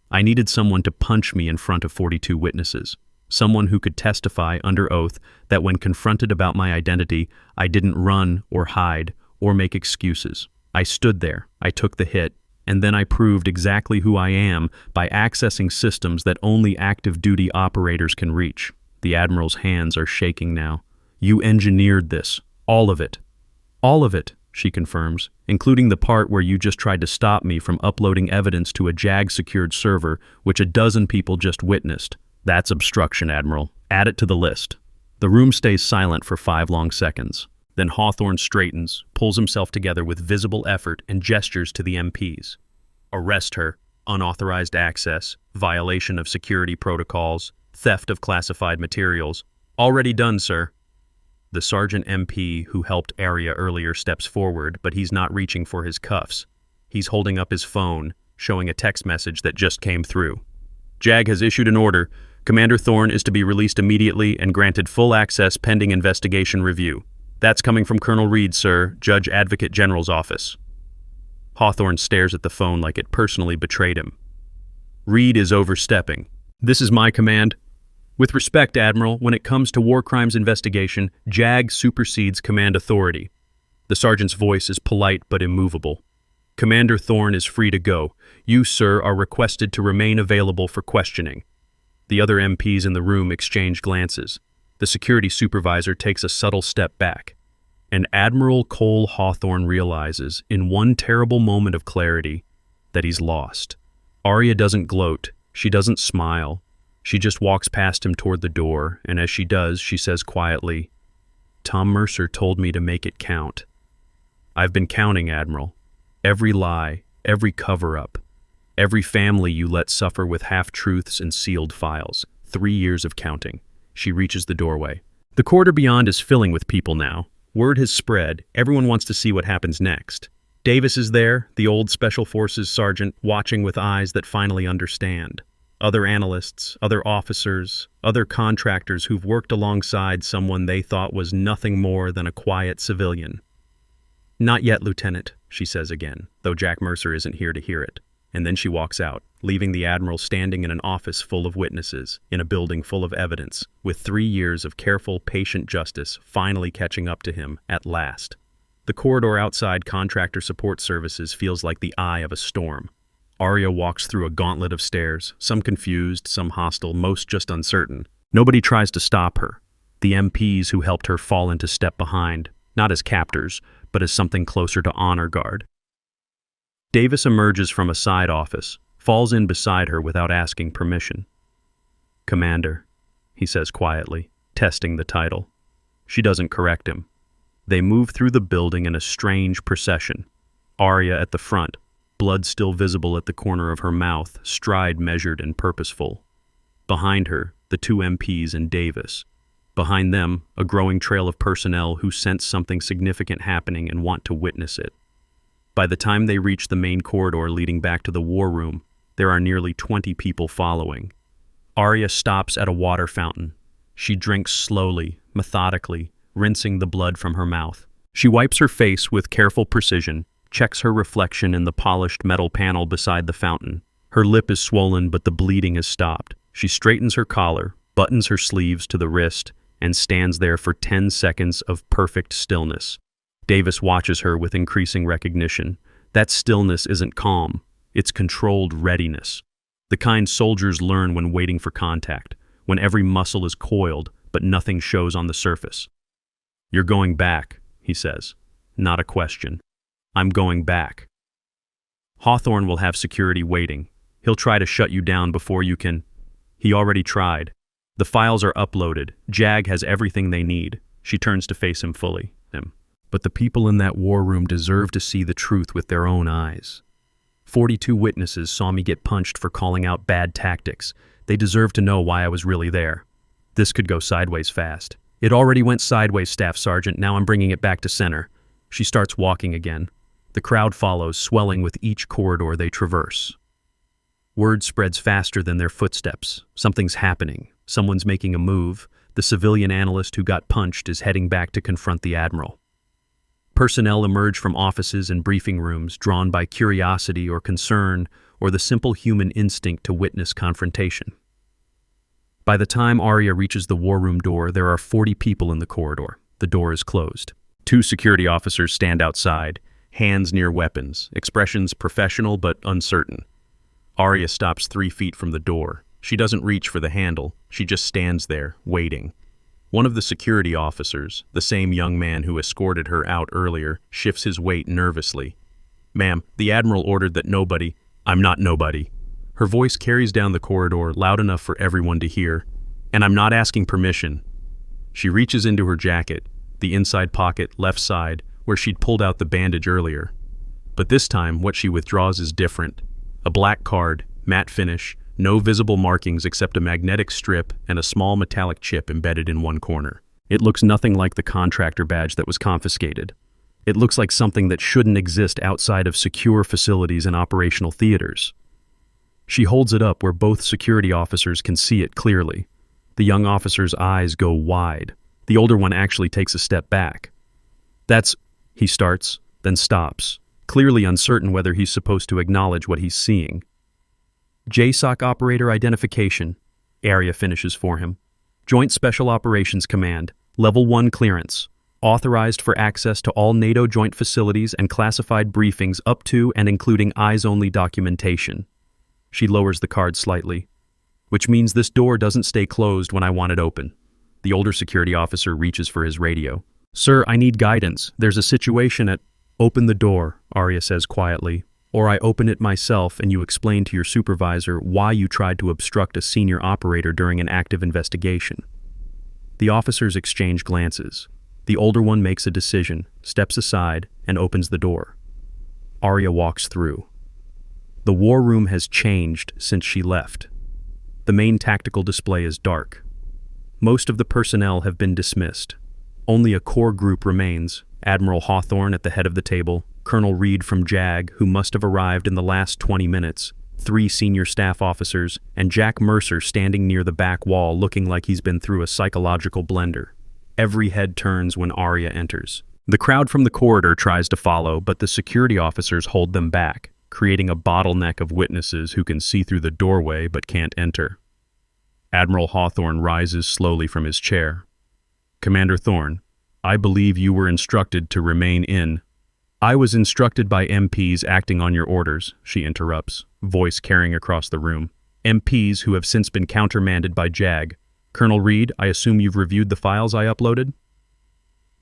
I needed someone to punch me in front of 42 witnesses. Someone who could testify under oath that when confronted about my identity, I didn't run or hide or make excuses. I stood there, I took the hit, and then I proved exactly who I am by accessing systems that only active duty operators can reach. The Admiral's hands are shaking now. You engineered this. All of it. All of it, she confirms, including the part where you just tried to stop me from uploading evidence to a JAG-secured server, which a dozen people just witnessed. That's obstruction, Admiral. Add it to the list. The room stays silent for 5 long seconds. Then Hawthorne straightens, pulls himself together with visible effort, and gestures to the MPs. Arrest her. Unauthorized access. Violation of security protocols. Theft of classified materials. Already done, sir. The Sergeant MP who helped Arya earlier steps forward, but he's not reaching for his cuffs. He's holding up his phone, showing a text message that just came through. JAG has issued an order. Commander Thorne is to be released immediately and granted full access pending investigation review. That's coming from Colonel Reed, sir, Judge Advocate General's office. Hawthorne stares at the phone like it personally betrayed him. Reed is overstepping. This is my command. With respect, Admiral, when it comes to war crimes investigation, JAG supersedes command authority. The sergeant's voice is polite but immovable. Commander Thorne is free to go. You, sir, are requested to remain available for questioning. The other MPs in the room exchange glances. The security supervisor takes a subtle step back. And Admiral Cole Hawthorne realizes, in one terrible moment of clarity, that he's lost. Arya doesn't gloat. She doesn't smile. She just walks past him toward the door, and as she does, she says quietly, Tom Mercer told me to make it count. I've been counting, Admiral. Every lie, every cover-up, every family you let suffer with half-truths and sealed files. 3 years of counting. She reaches the doorway. The corridor beyond is filling with people now. Word has spread. Everyone wants to see what happens next. Davis is there, the old Special Forces sergeant, watching with eyes that finally understand. Other analysts, other officers, other contractors who've worked alongside someone they thought was nothing more than a quiet civilian. Not yet, Lieutenant, she says again, though Jack Mercer isn't here to hear it. And then she walks out, leaving the Admiral standing in an office full of witnesses, in a building full of evidence, with 3 years of careful, patient justice finally catching up to him at last. The corridor outside Contractor Support Services feels like the eye of a storm. Arya walks through a gauntlet of stairs, some confused, some hostile, most just uncertain. Nobody tries to stop her. The MPs who helped her fall into step behind, not as captors, but as something closer to honor guard. Davis emerges from a side office, falls in beside her without asking permission. "Commander," he says quietly, testing the title. She doesn't correct him. They move through the building in a strange procession. Arya at the front, blood still visible at the corner of her mouth, stride measured and purposeful. Behind her, the 2 MPs and Davis. Behind them, a growing trail of personnel who sense something significant happening and want to witness it. By the time they reach the main corridor leading back to the war room, there are nearly 20 people following. Arya stops at a water fountain. She drinks slowly, methodically, rinsing the blood from her mouth. She wipes her face with careful precision, checks her reflection in the polished metal panel beside the fountain. Her lip is swollen, but the bleeding has stopped. She straightens her collar, buttons her sleeves to the wrist, and stands there for 10 seconds of perfect stillness. Davis watches her with increasing recognition. That stillness isn't calm, it's controlled readiness. The kind soldiers learn when waiting for contact, when every muscle is coiled, but nothing shows on the surface. "You're going back," he says. Not a question. "I'm going back." Hawthorne will have security waiting. He'll try to shut you down before you can. He already tried. The files are uploaded. JAG has everything they need. She turns to face him fully. But the people in that war room deserve to see the truth with their own eyes. 42 witnesses saw me get punched for calling out bad tactics. They deserve to know why I was really there. This could go sideways fast. It already went sideways, Staff Sergeant. Now I'm bringing it back to center. She starts walking again. The crowd follows, swelling with each corridor they traverse. Word spreads faster than their footsteps. Something's happening. Someone's making a move. The civilian analyst who got punched is heading back to confront the Admiral. Personnel emerge from offices and briefing rooms, drawn by curiosity or concern, or the simple human instinct to witness confrontation. By the time Arya reaches the war room door, there are 40 people in the corridor. The door is closed. 2 security officers stand outside, hands near weapons, expressions professional but uncertain. Arya stops 3 feet from the door. She doesn't reach for the handle. She just stands there, waiting. One of the security officers, the same young man who escorted her out earlier, shifts his weight nervously. "Ma'am, the Admiral ordered that nobody—" "I'm not nobody." Her voice carries down the corridor, loud enough for everyone to hear. "And I'm not asking permission." She reaches into her jacket, the inside pocket, left side, where she'd pulled out the bandage earlier. But this time, what she withdraws is different. A black card, matte finish, no visible markings except a magnetic strip and a small metallic chip embedded in one corner. It looks nothing like the contractor badge that was confiscated. It looks like something that shouldn't exist outside of secure facilities and operational theaters. She holds it up where both security officers can see it clearly. The young officer's eyes go wide. The older one actually takes a step back. "That's," he starts, then stops, clearly uncertain whether he's supposed to acknowledge what he's seeing. "JSOC operator identification," Arya finishes for him. "Joint Special Operations Command, Level 1 clearance. Authorized for access to all NATO joint facilities and classified briefings up to and including eyes-only documentation." She lowers the card slightly. "Which means this door doesn't stay closed when I want it open." The older security officer reaches for his radio. "Sir, I need guidance. There's a situation at—" "Open the door," Arya says quietly. "Or I open it myself and you explain to your supervisor why you tried to obstruct a senior operator during an active investigation." The officers exchange glances. The older one makes a decision, steps aside, and opens the door. Arya walks through. The war room has changed since she left. The main tactical display is dark. Most of the personnel have been dismissed. Only a core group remains: Admiral Hawthorne at the head of the table, Colonel Reed from JAG, who must have arrived in the last 20 minutes, 3 senior staff officers, and Jack Mercer standing near the back wall looking like he's been through a psychological blender. Every head turns when Arya enters. The crowd from the corridor tries to follow, but the security officers hold them back, creating a bottleneck of witnesses who can see through the doorway but can't enter. Admiral Hawthorne rises slowly from his chair. "Commander Thorne, I believe you were instructed to remain in." "I was instructed by MPs acting on your orders," she interrupts, voice carrying across the room. "MPs who have since been countermanded by JAG. Colonel Reed, I assume you've reviewed the files I uploaded?"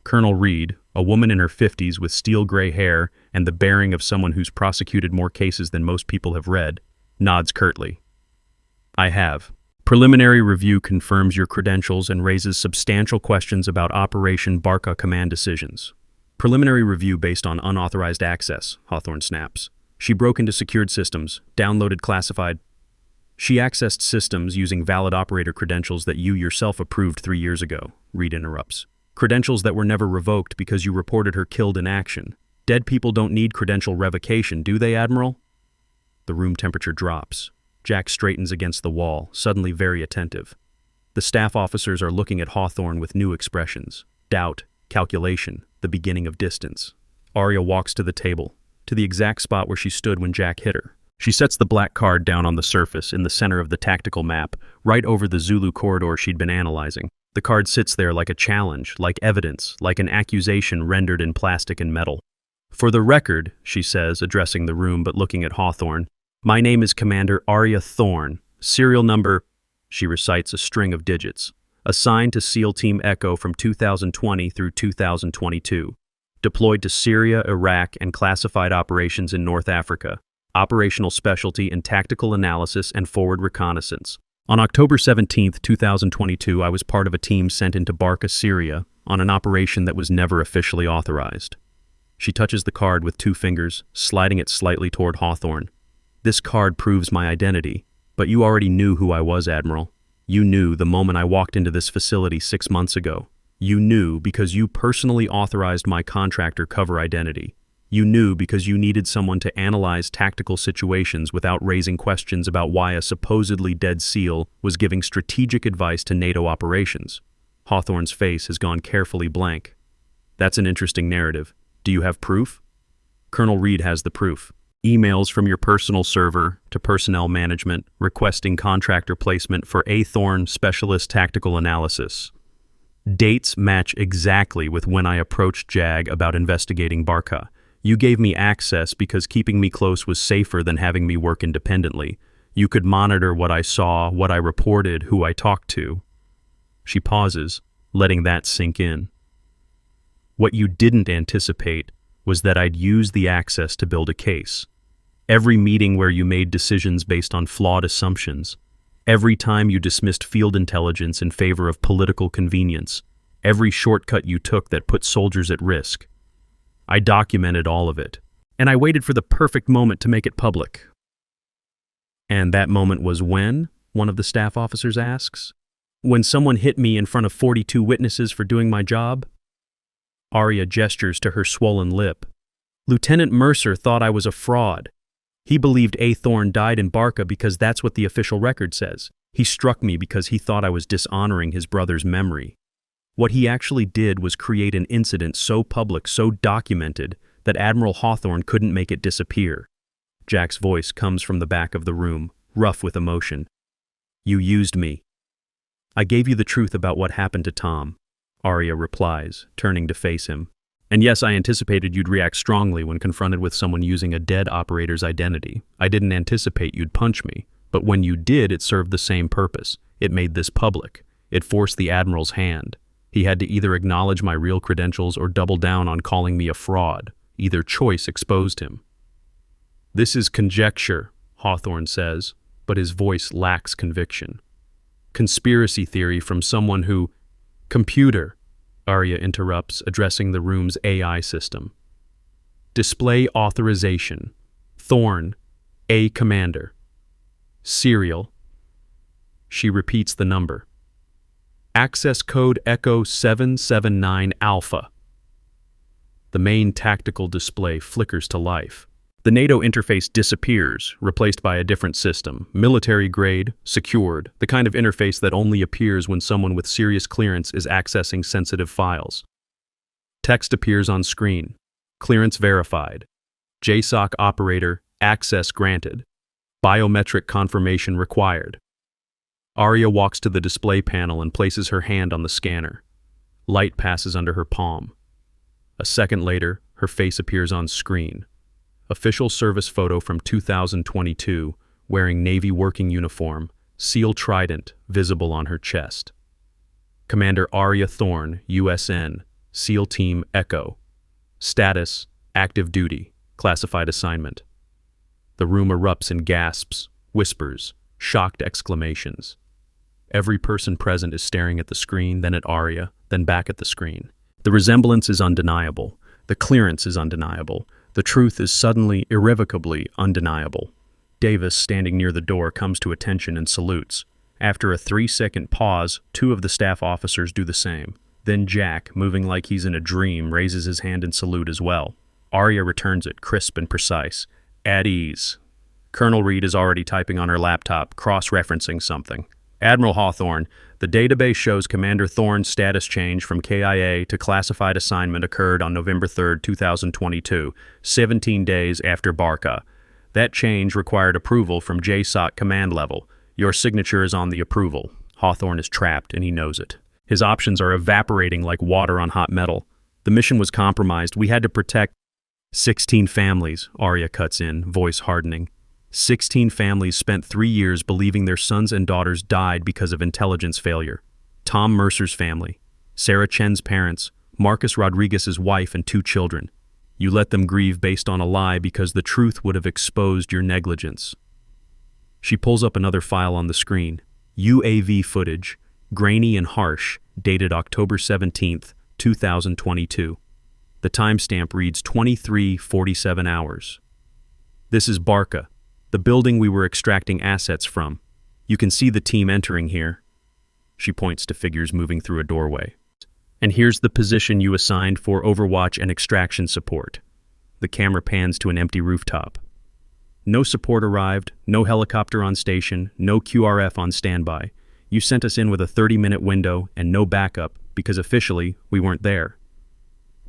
Colonel Reed, a woman in her 50s with steel gray hair and the bearing of someone who's prosecuted more cases than most people have read, nods curtly. "I have. Preliminary review confirms your credentials and raises substantial questions about Operation Barca command decisions." "Preliminary review based on unauthorized access," Hawthorne snaps. "She broke into secured systems, downloaded classified—" "She accessed systems using valid operator credentials that you yourself approved 3 years ago," Reed interrupts. "Credentials that were never revoked because you reported her killed in action. Dead people don't need credential revocation, do they, Admiral?" The room temperature drops. Jack straightens against the wall, suddenly very attentive. The staff officers are looking at Hawthorne with new expressions. Doubt, calculation, the beginning of distance. Arya walks to the table, to the exact spot where she stood when Jack hit her. She sets the black card down on the surface in the center of the tactical map, right over the Zulu corridor she'd been analyzing. The card sits there like a challenge, like evidence, like an accusation rendered in plastic and metal. "For the record," she says, addressing the room but looking at Hawthorne, "my name is Commander Arya Thorne. Serial number—" She recites a string of digits. "Assigned to SEAL Team Echo from 2020 through 2022. Deployed to Syria, Iraq, and classified operations in North Africa. Operational specialty in tactical analysis and forward reconnaissance. On October 17, 2022, I was part of a team sent into Barca, Syria, on an operation that was never officially authorized." She touches the card with 2 fingers, sliding it slightly toward Hawthorne. "This card proves my identity, but you already knew who I was, Admiral. You knew the moment I walked into this facility 6 months ago. You knew because you personally authorized my contractor cover identity. You knew because you needed someone to analyze tactical situations without raising questions about why a supposedly dead SEAL was giving strategic advice to NATO operations." Hawthorne's face has gone carefully blank. "That's an interesting narrative. Do you have proof?" Colonel Reed has the proof. Emails from your personal server to personnel management requesting contractor placement for A. Thorne Specialist Tactical Analysis. Dates match exactly with when I approached JAG about investigating Barca. You gave me access because keeping me close was safer than having me work independently. You could monitor what I saw, what I reported, who I talked to." She pauses, letting that sink in. "What you didn't anticipate was that I'd use the access to build a case. Every meeting where you made decisions based on flawed assumptions, every time you dismissed field intelligence in favor of political convenience, every shortcut you took that put soldiers at risk. I documented all of it, and I waited for the perfect moment to make it public." "And that moment was when?" one of the staff officers asks. "When someone hit me in front of 42 witnesses for doing my job." Arya gestures to her swollen lip. "Lieutenant Mercer thought I was a fraud. He believed A. Thorne died in Barca because that's what the official record says. He struck me because he thought I was dishonoring his brother's memory. What he actually did was create an incident so public, so documented, that Admiral Hawthorne couldn't make it disappear." Jack's voice comes from the back of the room, rough with emotion. "You used me." "I gave you the truth about what happened to Tom," Arya replies, turning to face him. "And yes, I anticipated you'd react strongly when confronted with someone using a dead operator's identity. I didn't anticipate you'd punch me, but when you did, it served the same purpose. It made this public. It forced the Admiral's hand. He had to either acknowledge my real credentials or double down on calling me a fraud. Either choice exposed him." "This is conjecture," Hawthorne says, but his voice lacks conviction. "Conspiracy theory from someone who—" "Computer," Arya interrupts, addressing the room's AI system. "Display authorization. Thorne, A. Commander. Serial." She repeats the number. "Access code Echo 779 Alpha." The main tactical display flickers to life. The NATO interface disappears, replaced by a different system, military-grade, secured, the kind of interface that only appears when someone with serious clearance is accessing sensitive files. Text appears on screen. Clearance verified. JSOC operator, access granted. Biometric confirmation required. Arya walks to the display panel and places her hand on the scanner. Light passes under her palm. A second later, her face appears on screen. Official service photo from 2022, wearing Navy working uniform, SEAL Trident visible on her chest. Commander Arya Thorne, USN, SEAL Team Echo. Status, active duty, classified assignment. The room erupts in gasps, whispers, shocked exclamations. Every person present is staring at the screen, then at Arya, then back at the screen. The resemblance is undeniable. The clearance is undeniable. The truth is suddenly, irrevocably undeniable. Davis, standing near the door, comes to attention and salutes. After a 3-second pause, 2 of the staff officers do the same. Then Jack, moving like he's in a dream, raises his hand in salute as well. Arya returns it, crisp and precise. At ease. Colonel Reed is already typing on her laptop, cross-referencing something. Admiral Hawthorne, the database shows Commander Thorne's status change from KIA to classified assignment occurred on November 3, 2022, 17 days after Barca. That change required approval from JSOC command level. Your signature is on the approval. Hawthorne is trapped, and he knows it. His options are evaporating like water on hot metal. The mission was compromised. We had to protect 16 families, Arya cuts in, voice hardening. 16 families spent 3 years believing their sons and daughters died because of intelligence failure. Tom Mercer's family, Sarah Chen's parents, Marcus Rodriguez's wife and 2 children. You let them grieve based on a lie because the truth would have exposed your negligence. She pulls up another file on the screen. UAV footage, grainy and harsh, dated October 17th, 2022. The timestamp reads 23:47 hours. This is Barca, the building we were extracting assets from. You can see the team entering here. She points to figures moving through a doorway. And here's the position you assigned for Overwatch and extraction support. The camera pans to an empty rooftop. No support arrived, no helicopter on station, no QRF on standby. You sent us in with a 30-minute window and no backup because officially we weren't there.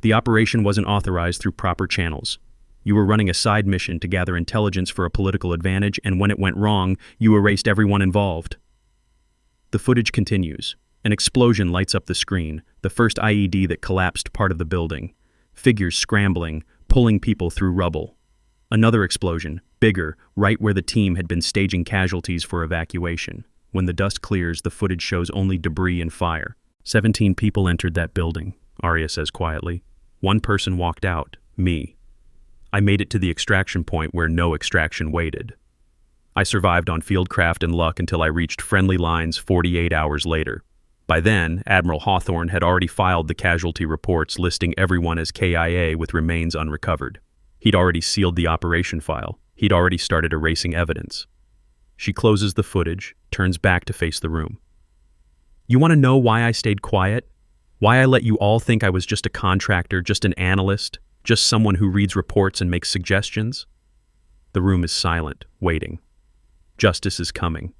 The operation wasn't authorized through proper channels. You were running a side mission to gather intelligence for a political advantage, and when it went wrong, you erased everyone involved. The footage continues. An explosion lights up the screen, the first IED that collapsed part of the building. Figures scrambling, pulling people through rubble. Another explosion, bigger, right where the team had been staging casualties for evacuation. When the dust clears, the footage shows only debris and fire. 17 people entered that building, Arya says quietly. 1 person walked out, me. I made it to the extraction point where no extraction waited. I survived on fieldcraft and luck until I reached friendly lines 48 hours later. By then, Admiral Hawthorne had already filed the casualty reports listing everyone as KIA with remains unrecovered. He'd already sealed the operation file. He'd already started erasing evidence. She closes the footage, turns back to face the room. You want to know why I stayed quiet? Why I let you all think I was just a contractor, just an analyst, just someone who reads reports and makes suggestions? The room is silent, waiting. Justice is coming.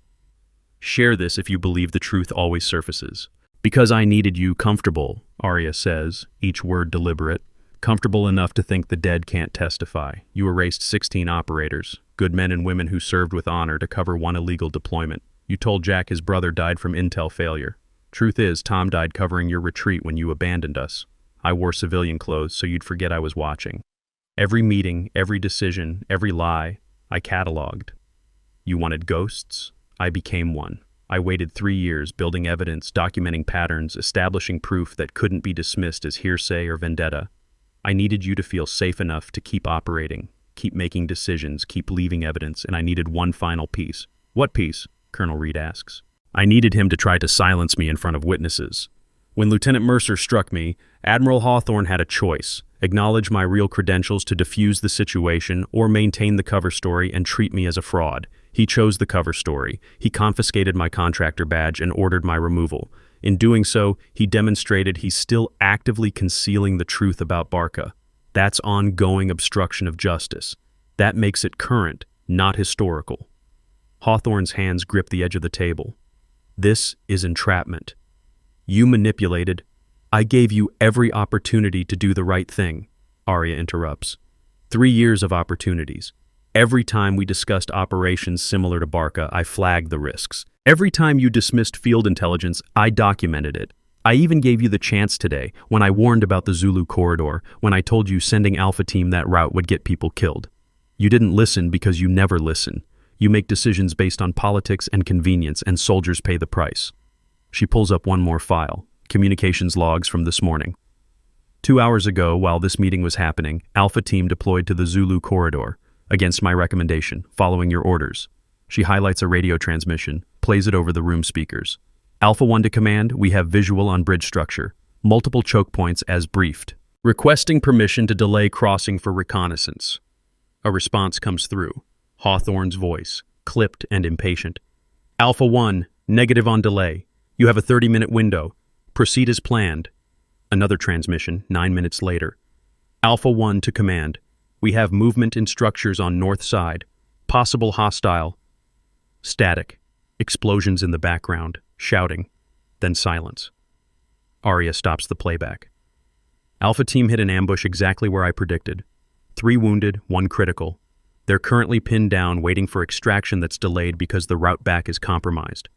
Share this if you believe the truth always surfaces. Because I needed you comfortable, Arya says, each word deliberate. Comfortable enough to think the dead can't testify. You erased 16 operators, good men and women who served with honor to cover one illegal deployment. You told Jack his brother died from intel failure. Truth is, Tom died covering your retreat when you abandoned us. I wore civilian clothes so you'd forget I was watching. Every meeting, every decision, every lie, I cataloged. You wanted ghosts? I became one. I waited 3 years building evidence, documenting patterns, establishing proof that couldn't be dismissed as hearsay or vendetta. I needed you to feel safe enough to keep operating, keep making decisions, keep leaving evidence, and I needed one final piece. What piece? Colonel Reed asks. I needed him to try to silence me in front of witnesses. When Lieutenant Mercer struck me, Admiral Hawthorne had a choice: acknowledge my real credentials to defuse the situation or maintain the cover story and treat me as a fraud. He chose the cover story. He confiscated my contractor badge and ordered my removal. In doing so, he demonstrated he's still actively concealing the truth about Barca. That's ongoing obstruction of justice. That makes it current, not historical. Hawthorne's hands grip the edge of the table. This is entrapment. You manipulated, I gave you every opportunity to do the right thing, Arya interrupts. 3 years of opportunities. Every time we discussed operations similar to Barca, I flagged the risks. Every time you dismissed field intelligence, I documented it. I even gave you the chance today, when I warned about the Zulu corridor, when I told you sending Alpha Team that route would get people killed. You didn't listen because you never listen. You make decisions based on politics and convenience, and soldiers pay the price. She pulls up one more file, communications logs from this morning. 2 hours ago, while this meeting was happening, Alpha Team deployed to the Zulu corridor, against my recommendation, following your orders. She highlights a radio transmission, plays it over the room speakers. Alpha 1 to command, we have visual on bridge structure. Multiple choke points as briefed. Requesting permission to delay crossing for reconnaissance. A response comes through. Hawthorne's voice, clipped and impatient. Alpha 1, negative on delay. You have a 30-minute window. Proceed as planned. Another transmission, 9 minutes later. Alpha 1 to command. We have movement in structures on north side. Possible hostile. Static. Explosions in the background. Shouting. Then silence. Arya stops the playback. Alpha Team hit an ambush exactly where I predicted. 3 wounded, 1 critical. They're currently pinned down, waiting for extraction that's delayed because the route back is compromised.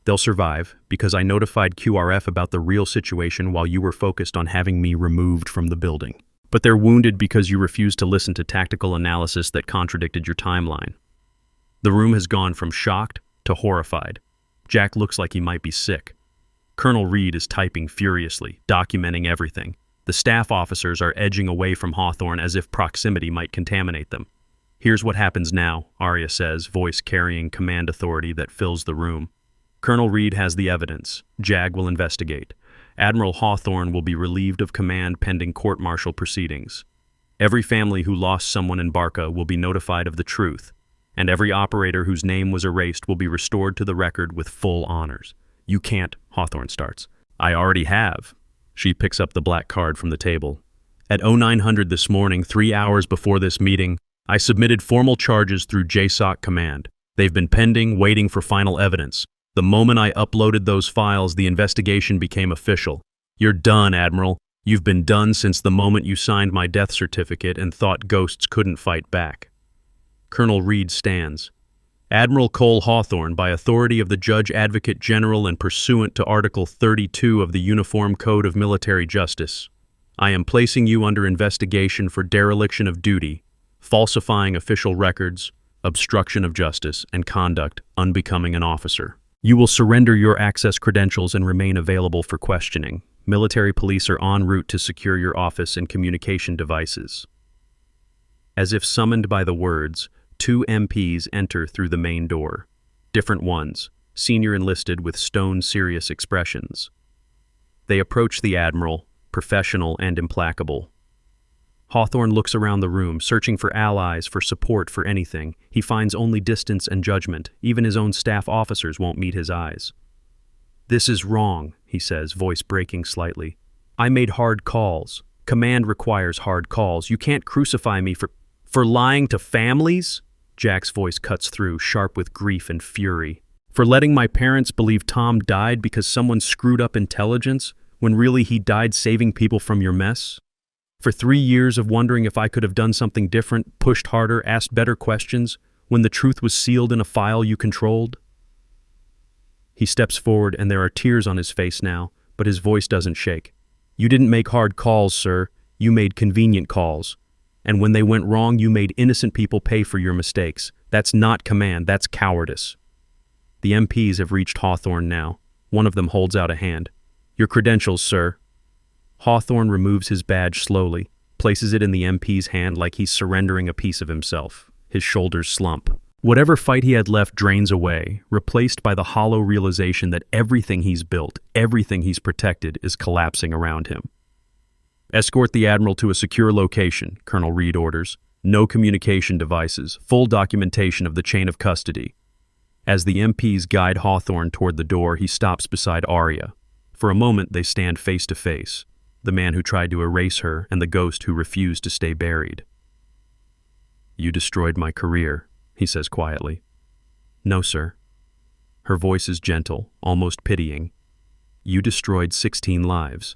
They'll survive, because I notified QRF about the real situation while you were focused on having me removed from the building. But they're wounded because you refused to listen to tactical analysis that contradicted your timeline. The room has gone from shocked to horrified. Jack looks like he might be sick. Colonel Reed is typing furiously, documenting everything. The staff officers are edging away from Hawthorne as if proximity might contaminate them. Here's what happens now, Arya says, voice carrying command authority that fills the room. Colonel Reed has the evidence. JAG will investigate. Admiral Hawthorne will be relieved of command pending court-martial proceedings. Every family who lost someone in Barca will be notified of the truth, and every operator whose name was erased will be restored to the record with full honors. You can't, Hawthorne starts. I already have. She picks up the black card from the table. At 0900 this morning, 3 hours before this meeting, I submitted formal charges through JSOC command. They've been pending, waiting for final evidence. The moment I uploaded those files, the investigation became official. You're done, Admiral. You've been done since the moment you signed my death certificate and thought ghosts couldn't fight back. Colonel Reed stands. Admiral Cole Hawthorne, by authority of the Judge Advocate General and pursuant to Article 32 of the Uniform Code of Military Justice, I am placing you under investigation for dereliction of duty, falsifying official records, obstruction of justice, and conduct unbecoming an officer. You will surrender your access credentials and remain available for questioning. Military police are en route to secure your office and communication devices. As if summoned by the words, 2 MPs enter through the main door. Different ones, senior enlisted with stone serious expressions. They approach the Admiral, professional and implacable. Hawthorne looks around the room, searching for allies, for support, for anything. He finds only distance and judgment. Even his own staff officers won't meet his eyes. This is wrong, he says, voice breaking slightly. I made hard calls. Command requires hard calls. You can't crucify me for lying to families? Jack's voice cuts through, sharp with grief and fury. For letting my parents believe Tom died because someone screwed up intelligence, when really he died saving people from your mess? For 3 years of wondering if I could have done something different, pushed harder, asked better questions, when the truth was sealed in a file you controlled? He steps forward and there are tears on his face now, but his voice doesn't shake. You didn't make hard calls, sir. You made convenient calls. And when they went wrong, you made innocent people pay for your mistakes. That's not command, that's cowardice. The MPs have reached Hawthorne now. One of them holds out a hand. Your credentials, sir. Hawthorne removes his badge slowly, places it in the MP's hand like he's surrendering a piece of himself. His shoulders slump. Whatever fight he had left drains away, replaced by the hollow realization that everything he's built, everything he's protected, is collapsing around him. Escort the Admiral to a secure location, Colonel Reed orders. No communication devices, full documentation of the chain of custody. As the MPs guide Hawthorne toward the door, he stops beside Arya. For a moment, they stand face to face. The man who tried to erase her and the ghost who refused to stay buried. You destroyed my career, he says quietly. No, sir. Her voice is gentle, almost pitying. You destroyed 16 lives.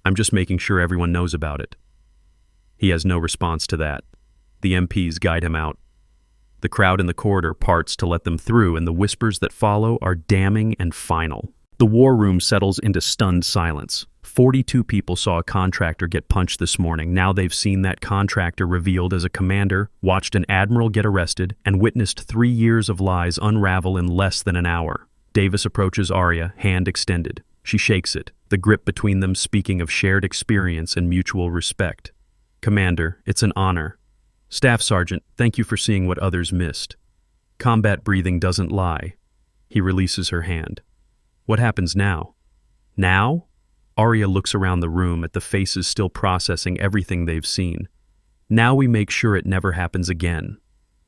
I'm just making sure everyone knows about it. He has no response to that. The MPs guide him out. The crowd in the corridor parts to let them through, and the whispers that follow are damning and final. The war room settles into stunned silence. 42 people saw a contractor get punched this morning. Now they've seen that contractor revealed as a commander, watched an admiral get arrested, and witnessed 3 years of lies unravel in less than an hour. Davis approaches Arya, hand extended. She shakes it, the grip between them speaking of shared experience and mutual respect. Commander, it's an honor. Staff Sergeant, thank you for seeing what others missed. Combat breathing doesn't lie. He releases her hand. What happens now? Now? Arya looks around the room at the faces still processing everything they've seen. Now we make sure it never happens again.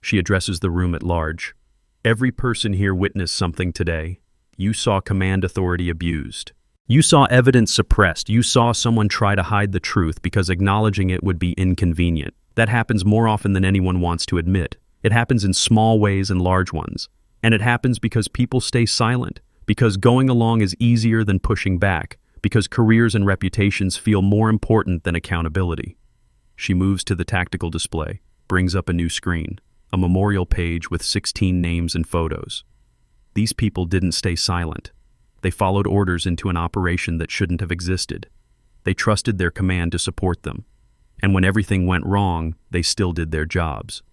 She addresses the room at large. Every person here witnessed something today. You saw command authority abused. You saw evidence suppressed. You saw someone try to hide the truth because acknowledging it would be inconvenient. That happens more often than anyone wants to admit. It happens in small ways and large ones. And it happens because people stay silent, because going along is easier than pushing back, because careers and reputations feel more important than accountability. She moves to the tactical display, brings up a new screen, a memorial page with 16 names and photos. These people didn't stay silent. They followed orders into an operation that shouldn't have existed. They trusted their command to support them. And when everything went wrong, they still did their jobs.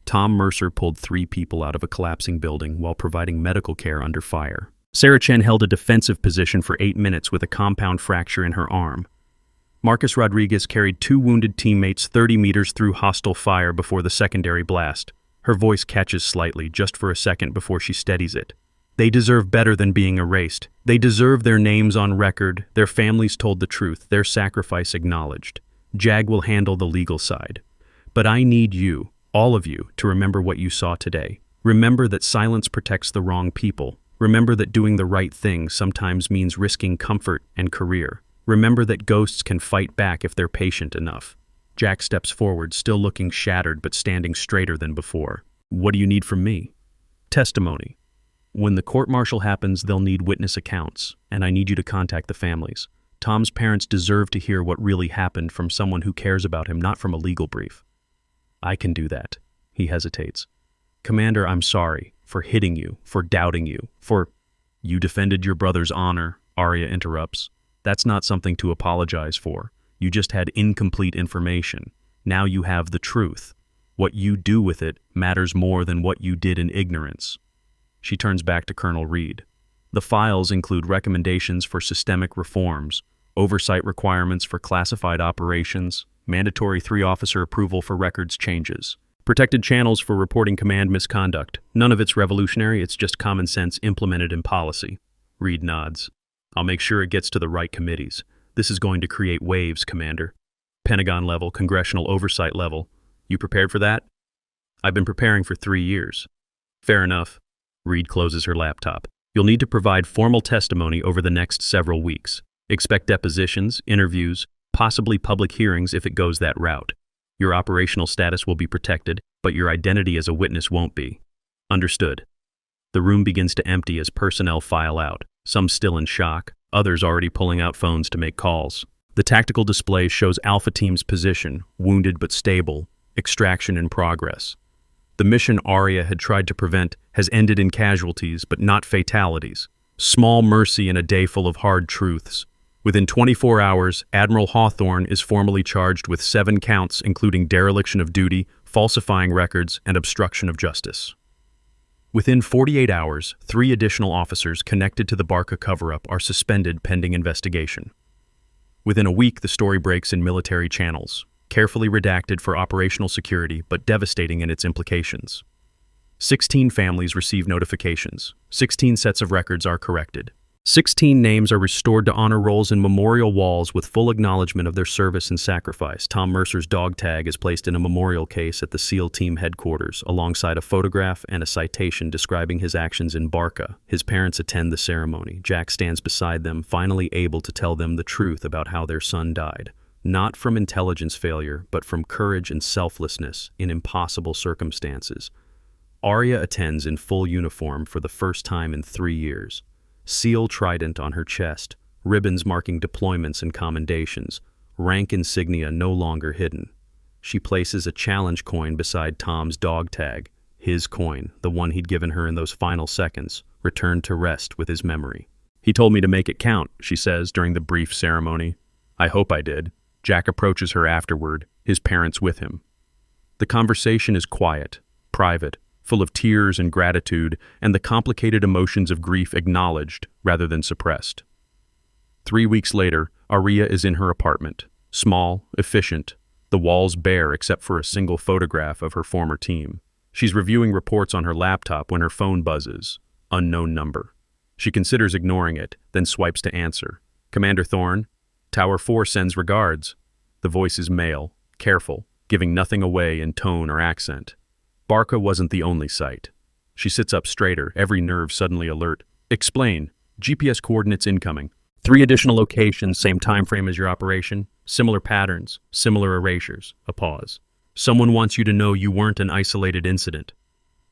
Tom Mercer pulled 3 people out of a collapsing building while providing medical care under fire. Sarah Chen held a defensive position for 8 minutes with a compound fracture in her arm. Marcus Rodriguez carried 2 wounded teammates 30 meters through hostile fire before the secondary blast. Her voice catches slightly, just for a second before she steadies it. They deserve better than being erased. They deserve their names on record, their families told the truth, their sacrifice acknowledged. JAG will handle the legal side. But I need you, all of you, to remember what you saw today. Remember that silence protects the wrong people. Remember that doing the right thing sometimes means risking comfort and career. Remember that ghosts can fight back if they're patient enough. Jack steps forward, still looking shattered but standing straighter than before. What do you need from me? Testimony. When the court-martial happens, they'll need witness accounts, and I need you to contact the families. Tom's parents deserve to hear what really happened from someone who cares about him, not from a legal brief. I can do that. He hesitates. Commander, I'm sorry for hitting you, for doubting you, for... You defended your brother's honor, Arya interrupts. That's not something to apologize for. You just had incomplete information. Now you have the truth. What you do with it matters more than what you did in ignorance. She turns back to Colonel Reed. The files include recommendations for systemic reforms, oversight requirements for classified operations, mandatory 3-officer approval for records changes, protected channels for reporting command misconduct. None of it's revolutionary, it's just common sense implemented in policy. Reed nods. I'll make sure it gets to the right committees. This is going to create waves, Commander. Pentagon level, congressional oversight level. You prepared for that? I've been preparing for 3 years. Fair enough. Reed closes her laptop. You'll need to provide formal testimony over the next several weeks. Expect depositions, interviews, possibly public hearings if it goes that route. Your operational status will be protected, but your identity as a witness won't be. Understood. The room begins to empty as personnel file out, some still in shock, others already pulling out phones to make calls. The tactical display shows Alpha Team's position, wounded but stable, extraction in progress. The mission Arya had tried to prevent has ended in casualties, but not fatalities. Small mercy in a day full of hard truths. Within 24 hours, Admiral Hawthorne is formally charged with 7 counts, including dereliction of duty, falsifying records, and obstruction of justice. Within 48 hours, 3 additional officers connected to the Barca cover-up are suspended pending investigation. Within a week, the story breaks in military channels, carefully redacted for operational security, but devastating in its implications. 16 families receive notifications. 16 sets of records are corrected. 16 names are restored to honor rolls and memorial walls with full acknowledgement of their service and sacrifice. Tom Mercer's dog tag is placed in a memorial case at the SEAL Team headquarters, alongside a photograph and a citation describing his actions in Barca. His parents attend the ceremony. Jack stands beside them, finally able to tell them the truth about how their son died. Not from intelligence failure, but from courage and selflessness in impossible circumstances. Arya attends in full uniform for the first time in 3 years. SEAL trident on her chest, ribbons marking deployments and commendations, rank insignia no longer hidden. She places a challenge coin beside Tom's dog tag, his coin, the one he'd given her in those final seconds, returned to rest with his memory. "He told me to make it count," she says during the brief ceremony. "I hope I did." Jack approaches her afterward, his parents with him. The conversation is quiet, private, full of tears and gratitude, and the complicated emotions of grief acknowledged rather than suppressed. 3 weeks later, Aria is in her apartment, small, efficient, the walls bare except for a single photograph of her former team. She's reviewing reports on her laptop when her phone buzzes. Unknown number. She considers ignoring it, then swipes to answer. "Commander Thorne, Tower 4 sends regards." The voice is male, careful, giving nothing away in tone or accent. Barca wasn't the only sight. She sits up straighter, every nerve suddenly alert. "Explain. GPS coordinates incoming. 3 additional locations, same time frame as your operation. Similar patterns, similar erasures." A pause. "Someone wants you to know you weren't an isolated incident."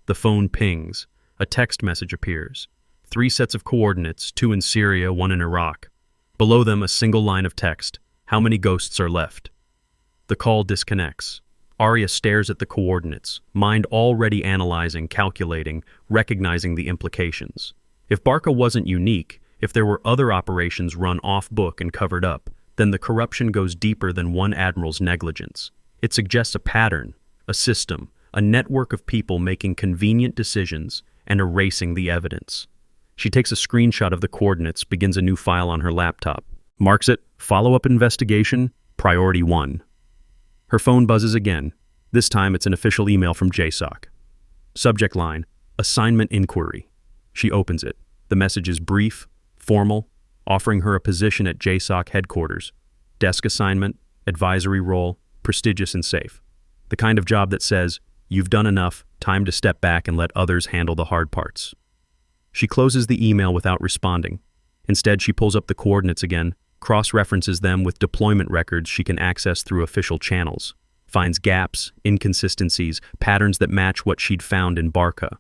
The phone pings. A text message appears. 3 sets of coordinates, 2 in Syria, 1 in Iraq. Below them, a single line of text. "How many ghosts are left?" The call disconnects. Aria stares at the coordinates, mind already analyzing, calculating, recognizing the implications. If Barca wasn't unique, if there were other operations run off-book and covered up, then the corruption goes deeper than one admiral's negligence. It suggests a pattern, a system, a network of people making convenient decisions and erasing the evidence. She takes a screenshot of the coordinates, begins a new file on her laptop, marks it Follow-up Investigation, Priority 1. Her phone buzzes again. This time it's an official email from JSOC. Subject line, Assignment Inquiry. She opens it. The message is brief, formal, offering her a position at JSOC headquarters. Desk assignment, advisory role, prestigious and safe. The kind of job that says, "You've done enough, time to step back and let others handle the hard parts." She closes the email without responding. Instead, she pulls up the coordinates again, cross-references them with deployment records she can access through official channels, finds gaps, inconsistencies, patterns that match what she'd found in Barca.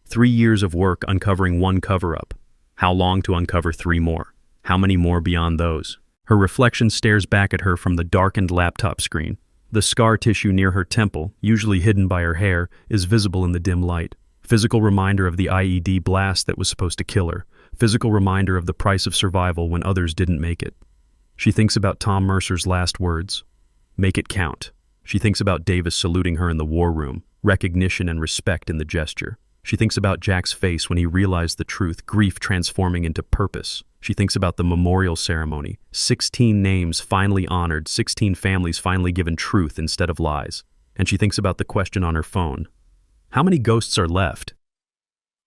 3 years of work uncovering one cover-up. How long to uncover 3 more? How many more beyond those? Her reflection stares back at her from the darkened laptop screen. The scar tissue near her temple, usually hidden by her hair, is visible in the dim light. Physical reminder of the IED blast that was supposed to kill her. Physical reminder of the price of survival when others didn't make it. She thinks about Tom Mercer's last words. Make it count. She thinks about Davis saluting her in the war room, recognition and respect in the gesture. She thinks about Jack's face when he realized the truth, grief transforming into purpose. She thinks about the memorial ceremony, 16 names finally honored, 16 families finally given truth instead of lies. And she thinks about the question on her phone. How many ghosts are left?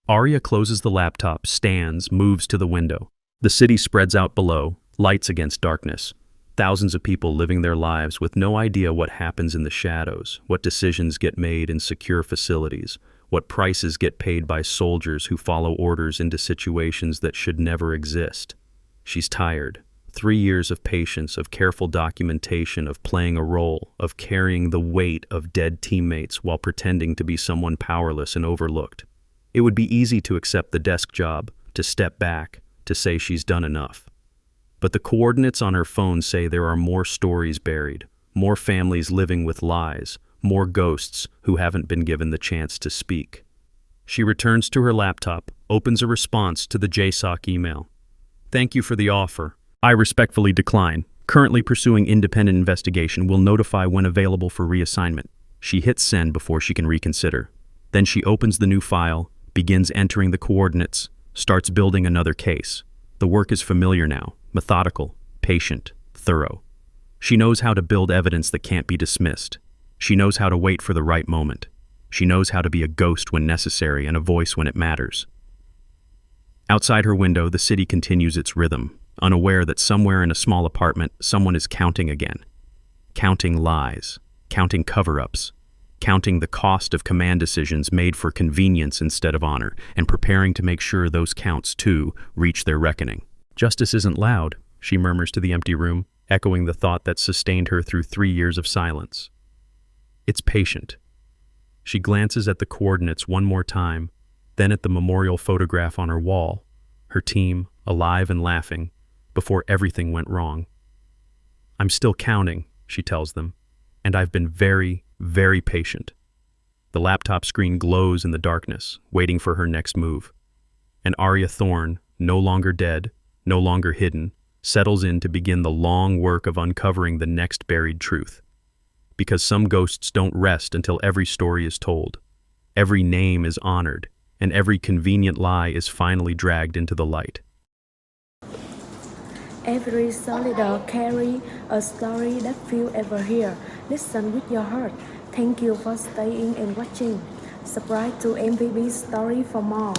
Aria closes the laptop, stands, moves to the window. The city spreads out below, lights against darkness. Thousands of people living their lives with no idea what happens in the shadows, what decisions get made in secure facilities, what prices get paid by soldiers who follow orders into situations that should never exist. She's tired. 3 years of patience, of careful documentation, of playing a role, of carrying the weight of dead teammates while pretending to be someone powerless and overlooked. It would be easy to accept the desk job, to step back, to say she's done enough. But the coordinates on her phone say there are more stories buried, more families living with lies, more ghosts who haven't been given the chance to speak. She returns to her laptop, opens a response to the JSOC email. "Thank you for the offer. I respectfully decline. Currently pursuing independent investigation. Will notify when available for reassignment." She hits send before she can reconsider. Then she opens the new file, begins entering the coordinates, starts building another case. The work is familiar now, methodical, patient, thorough. She knows how to build evidence that can't be dismissed. She knows how to wait for the right moment. She knows how to be a ghost when necessary and a voice when it matters. Outside her window, the city continues its rhythm, unaware that somewhere in a small apartment, someone is counting again. Counting lies, counting cover-ups, counting the cost of command decisions made for convenience instead of honor, and preparing to make sure those counts, too, reach their reckoning. "Justice isn't loud," she murmurs to the empty room, echoing the thought that sustained her through 3 years of silence. It's patient. She glances at the coordinates one more time, then at the memorial photograph on her wall, her team, alive and laughing, before everything went wrong. I'm still counting, she tells them, and I've been very, very patient. The laptop screen glows in the darkness, waiting for her next move. And Arya Thorne, no longer dead, no longer hidden, settles in to begin the long work of uncovering the next buried truth. Because some ghosts don't rest until every story is told, every name is honored, and every convenient lie is finally dragged into the light. Every soldier carry a story that few ever hear. Listen with your heart. Thank you for staying and watching. Subscribe to MVB Story for more.